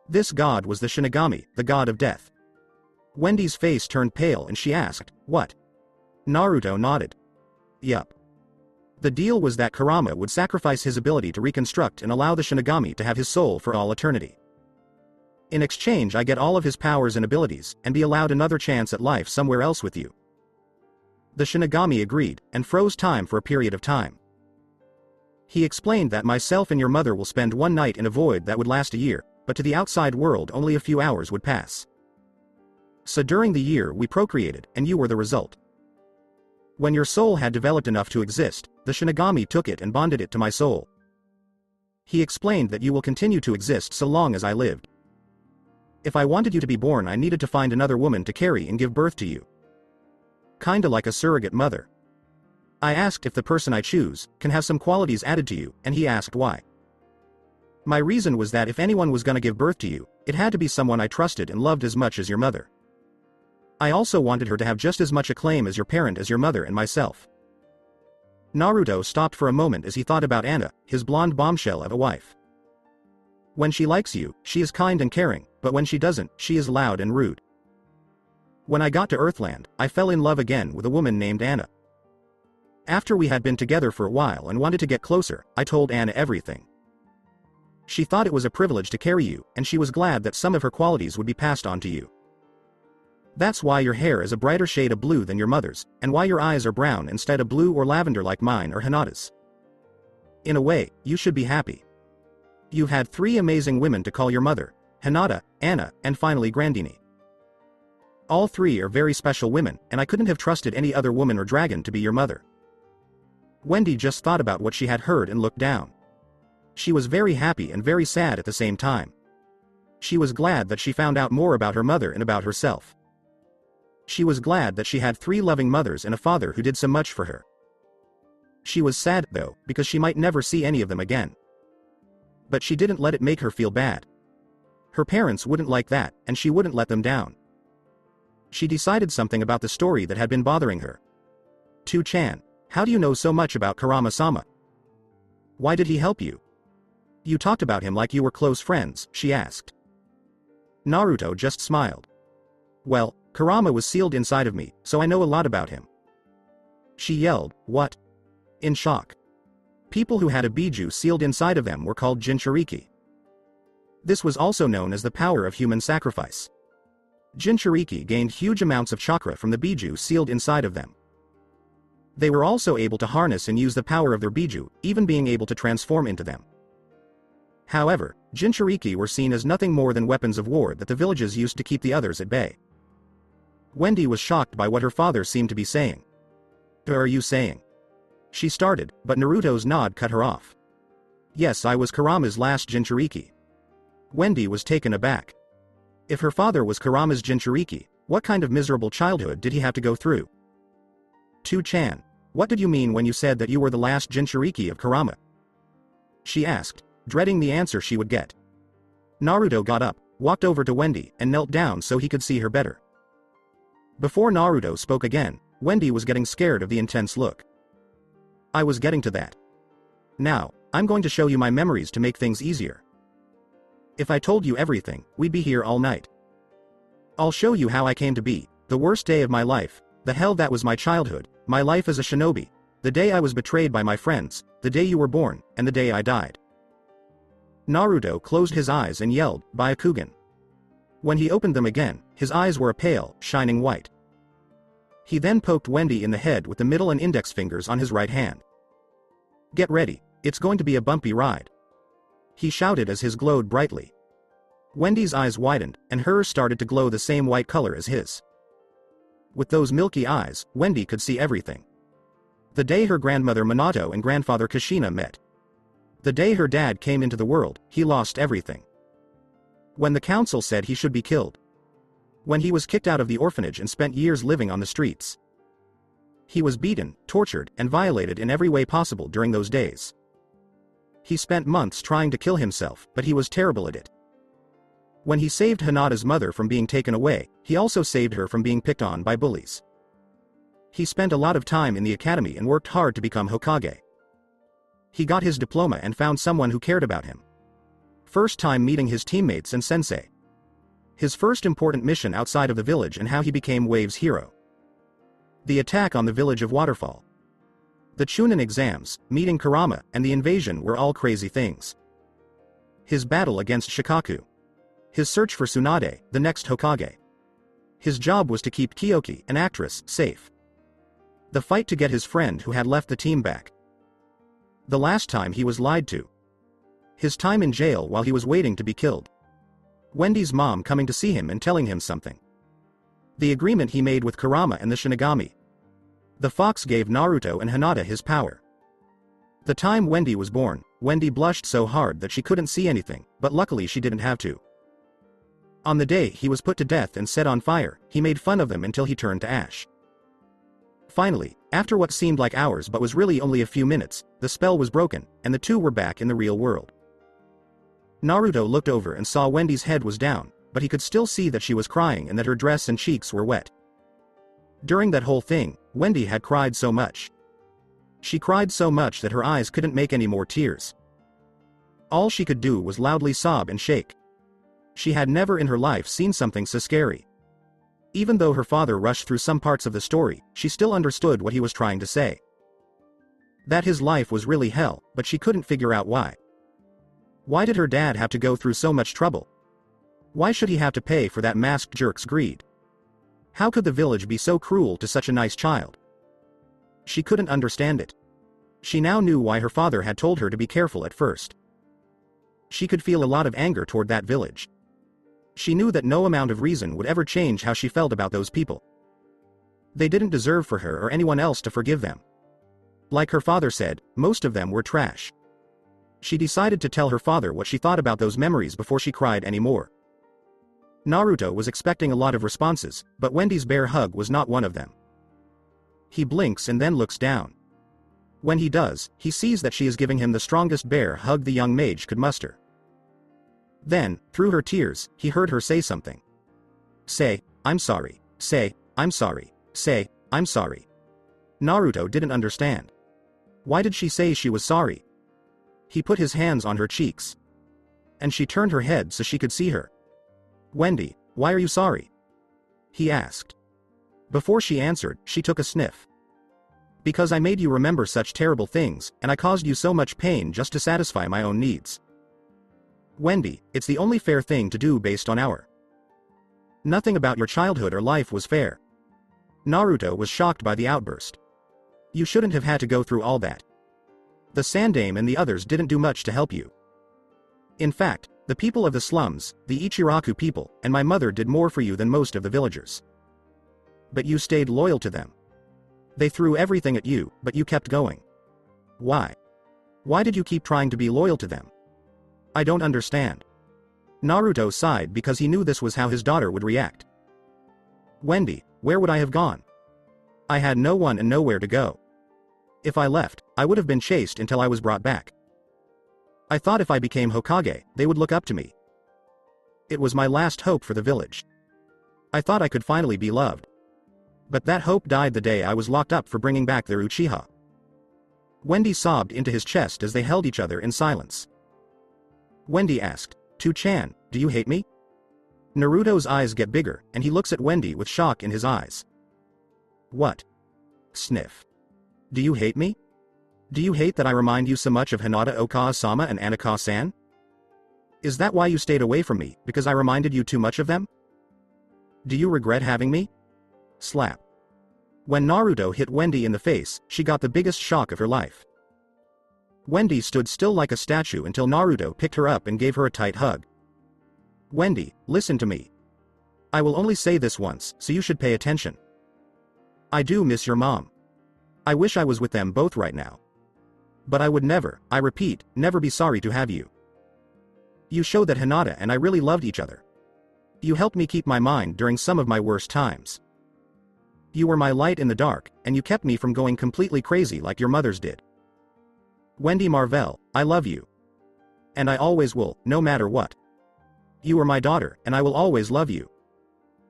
This god was the Shinigami, the god of death. Wendy's face turned pale and she asked, what? Naruto nodded. Yup. The deal was that Kurama would sacrifice his ability to reconstruct and allow the Shinigami to have his soul for all eternity. In exchange I get all of his powers and abilities, and be allowed another chance at life somewhere else with you. The Shinigami agreed, and froze time for a period of time. He explained that myself and your mother will spend one night in a void that would last a year, but to the outside world only a few hours would pass. So during the year we procreated, and you were the result. When your soul had developed enough to exist, the Shinigami took it and bonded it to my soul. He explained that you will continue to exist so long as I lived. If I wanted you to be born I needed to find another woman to carry and give birth to you. Kinda like a surrogate mother. I asked if the person I choose can have some qualities added to you, and he asked why. My reason was that if anyone was gonna give birth to you, it had to be someone I trusted and loved as much as your mother. I also wanted her to have just as much acclaim as your parent as your mother and myself. Naruto stopped for a moment as he thought about Anna, his blonde bombshell of a wife. When she likes you, she is kind and caring, but when she doesn't, she is loud and rude. When I got to Earthland, I fell in love again with a woman named Anna. After we had been together for a while and wanted to get closer, I told Anna everything. She thought it was a privilege to carry you, and she was glad that some of her qualities would be passed on to you. That's why your hair is a brighter shade of blue than your mother's, and why your eyes are brown instead of blue or lavender like mine or Hinata's. In a way, you should be happy. You've had 3 amazing women to call your mother, Hinata, Anna, and finally Grandini. All 3 are very special women, and I couldn't have trusted any other woman or dragon to be your mother. Wendy just thought about what she had heard and looked down. She was very happy and very sad at the same time. She was glad that she found out more about her mother and about herself. She was glad that she had 3 loving mothers and a father who did so much for her. She was sad, though, because she might never see any of them again. But she didn't let it make her feel bad. Her parents wouldn't like that, and she wouldn't let them down. She decided something about the story that had been bothering her. "2-chan, how do you know so much about Kurama-sama? Why did he help you? You talked about him like you were close friends," she asked. Naruto just smiled. "Well, Kurama was sealed inside of me, so I know a lot about him." She yelled, "What?" in shock. People who had a Biju sealed inside of them were called Jinchuriki. This was also known as the power of human sacrifice. Jinchuriki gained huge amounts of chakra from the Biju sealed inside of them. They were also able to harness and use the power of their Biju, even being able to transform into them. However, Jinchuriki were seen as nothing more than weapons of war that the villages used to keep the others at bay. Wendy was shocked by what her father seemed to be saying. "What are you saying?" She started, but Naruto's nod cut her off. "Yes, I was Kurama's last Jinchuriki." Wendy was taken aback. If her father was Kurama's Jinchuriki, what kind of miserable childhood did he have to go through? "2-chan, what did you mean when you said that you were the last Jinchuriki of Kurama?" she asked, dreading the answer she would get. Naruto got up, walked over to Wendy, and knelt down so he could see her better. Before Naruto spoke again, Wendy was getting scared of the intense look. "I was getting to that. Now, I'm going to show you my memories to make things easier. If I told you everything, we'd be here all night. I'll show you how I came to be, the worst day of my life, the hell that was my childhood, my life as a shinobi, the day I was betrayed by my friends, the day you were born, and the day I died." Naruto closed his eyes and yelled, "Byakugan." When he opened them again, his eyes were a pale, shining white. He then poked Wendy in the head with the middle and index fingers on his right hand. "Get ready, it's going to be a bumpy ride," he shouted as his glowed brightly. Wendy's eyes widened, and hers started to glow the same white color as his. With those milky eyes, Wendy could see everything. The day her grandmother Minato and grandfather Kushina met. The day her dad came into the world, he lost everything. When the council said he should be killed. When he was kicked out of the orphanage and spent years living on the streets. He was beaten, tortured, and violated in every way possible during those days. He spent months trying to kill himself, but he was terrible at it. When he saved Hinata's mother from being taken away, he also saved her from being picked on by bullies. He spent a lot of time in the academy and worked hard to become Hokage. He got his diploma and found someone who cared about him. First time meeting his teammates and sensei. His first important mission outside of the village and how he became Wave's hero. The attack on the village of Waterfall. The Chunin exams, meeting Kurama, and the invasion were all crazy things. His battle against Shikaku. His search for Tsunade, the next Hokage. His job was to keep Kyoki, an actress, safe. The fight to get his friend who had left the team back. The last time he was lied to. His time in jail while he was waiting to be killed. Wendy's mom coming to see him and telling him something. The agreement he made with Kurama and the Shinigami. The fox gave Naruto and Hinata his power. The time Wendy was born, Wendy blushed so hard that she couldn't see anything, but luckily she didn't have to. On the day he was put to death and set on fire, he made fun of them until he turned to ash. Finally, after what seemed like hours but was really only a few minutes, the spell was broken, and the two were back in the real world. Naruto looked over and saw Wendy's head was down, but he could still see that she was crying and that her dress and cheeks were wet. During that whole thing, Wendy had cried so much. She cried so much that her eyes couldn't make any more tears. All she could do was loudly sob and shake. She had never in her life seen something so scary. Even though her father rushed through some parts of the story, she still understood what he was trying to say. That his life was really hell, but she couldn't figure out why. Why did her dad have to go through so much trouble? Why should he have to pay for that masked jerk's greed? How could the village be so cruel to such a nice child? She couldn't understand it. She now knew why her father had told her to be careful at first. She could feel a lot of anger toward that village. She knew that no amount of reason would ever change how she felt about those people. They didn't deserve for her or anyone else to forgive them. Like her father said, most of them were trash. She decided to tell her father what she thought about those memories before she cried anymore. Naruto was expecting a lot of responses, but Wendy's bear hug was not one of them. He blinks and then looks down. When he does, he sees that she is giving him the strongest bear hug the young mage could muster. Then, through her tears, he heard her say something. Say, "I'm sorry. Say, I'm sorry. Say, I'm sorry." Naruto didn't understand. Why did she say she was sorry? He put his hands on her cheeks. And she turned her head so she could see her. "Wendy, why are you sorry?" he asked. Before she answered, she took a sniff. "Because I made you remember such terrible things, and I caused you so much pain just to satisfy my own needs. Wendy, it's the only fair thing to do based on our. Nothing about your childhood or life was fair." Naruto was shocked by the outburst. "You shouldn't have had to go through all that. The Sandaime and the others didn't do much to help you. In fact, the people of the slums, the Ichiraku people, and my mother did more for you than most of the villagers. But you stayed loyal to them. They threw everything at you, but you kept going. Why? Why did you keep trying to be loyal to them? I don't understand." Naruto sighed because he knew this was how his daughter would react. "Wendy, where would I have gone? I had no one and nowhere to go. If I left, I would have been chased until I was brought back. I thought if I became Hokage, they would look up to me. It was my last hope for the village. I thought I could finally be loved. But that hope died the day I was locked up for bringing back their Uchiha." Wendy sobbed into his chest as they held each other in silence. Wendy asked, "Tu-chan, do you hate me?" Naruto's eyes get bigger, and he looks at Wendy with shock in his eyes. "What?" Sniff. "Do you hate me? Do you hate that I remind you so much of Hinata Okawa-sama and Anaka-san? Is that why you stayed away from me, because I reminded you too much of them? Do you regret having me?" Slap. When Naruto hit Wendy in the face, she got the biggest shock of her life. Wendy stood still like a statue until Naruto picked her up and gave her a tight hug. Wendy, listen to me. I will only say this once, so you should pay attention. I do miss your mom. I wish I was with them both right now. But I would never, I repeat, never be sorry to have you. You showed that Hinata and I really loved each other. You helped me keep my mind during some of my worst times. You were my light in the dark, and you kept me from going completely crazy like your mothers did. Wendy Marvell, I love you. And I always will, no matter what. You are my daughter, and I will always love you.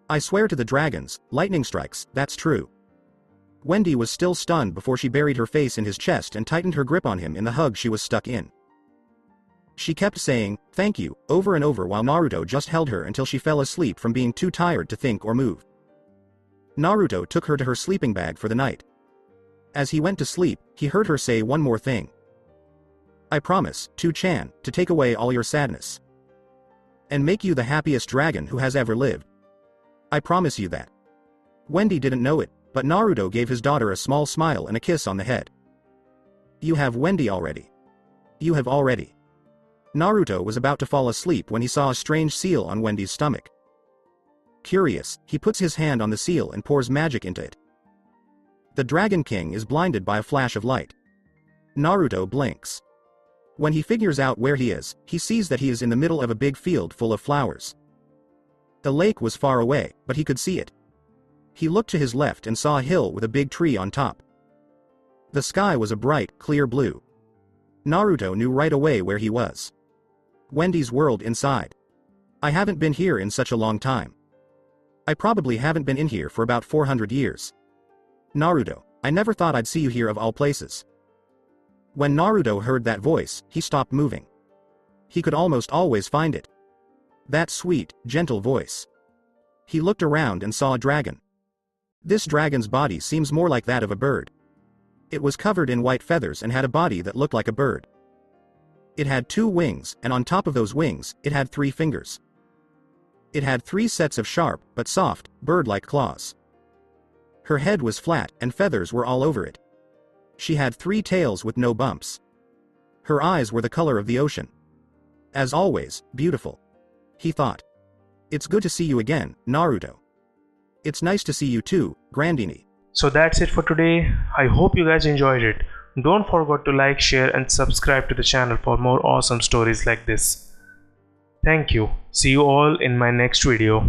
I swear to the dragons, lightning strikes, that's true. Wendy was still stunned before she buried her face in his chest and tightened her grip on him in the hug she was stuck in. She kept saying, thank you, over and over while Naruto just held her until she fell asleep from being too tired to think or move. Naruto took her to her sleeping bag for the night. As he went to sleep, he heard her say one more thing. I promise, To-chan, to take away all your sadness. And make you the happiest dragon who has ever lived. I promise you that. Wendy didn't know it, but Naruto gave his daughter a small smile and a kiss on the head. You have Wendy already. You have already. Naruto was about to fall asleep when he saw a strange seal on Wendy's stomach. Curious, he puts his hand on the seal and pours magic into it. The Dragon King is blinded by a flash of light. Naruto blinks. When he figures out where he is, he sees that he is in the middle of a big field full of flowers. The lake was far away, but he could see it. He looked to his left and saw a hill with a big tree on top. The sky was a bright, clear blue. Naruto knew right away where he was. Wendy's world inside. I haven't been here in such a long time. I probably haven't been in here for about 400 years. Naruto, I never thought I'd see you here of all places. When Naruto heard that voice, he stopped moving. He could almost always find it. That sweet, gentle voice. He looked around and saw a dragon. This dragon's body seems more like that of a bird. It was covered in white feathers and had a body that looked like a bird. It had 2 wings, and on top of those wings, it had 3 fingers. It had 3 sets of sharp, but soft, bird-like claws. Her head was flat, and feathers were all over it. She had 3 tails with no bumps. Her eyes were the color of the ocean. As always, beautiful. He thought. It's good to see you again, Naruto. It's nice to see you too, Grandini. So that's it for today. I hope you guys enjoyed it. Don't forget to like, share and subscribe to the channel for more awesome stories like this. Thank you. See you all in my next video.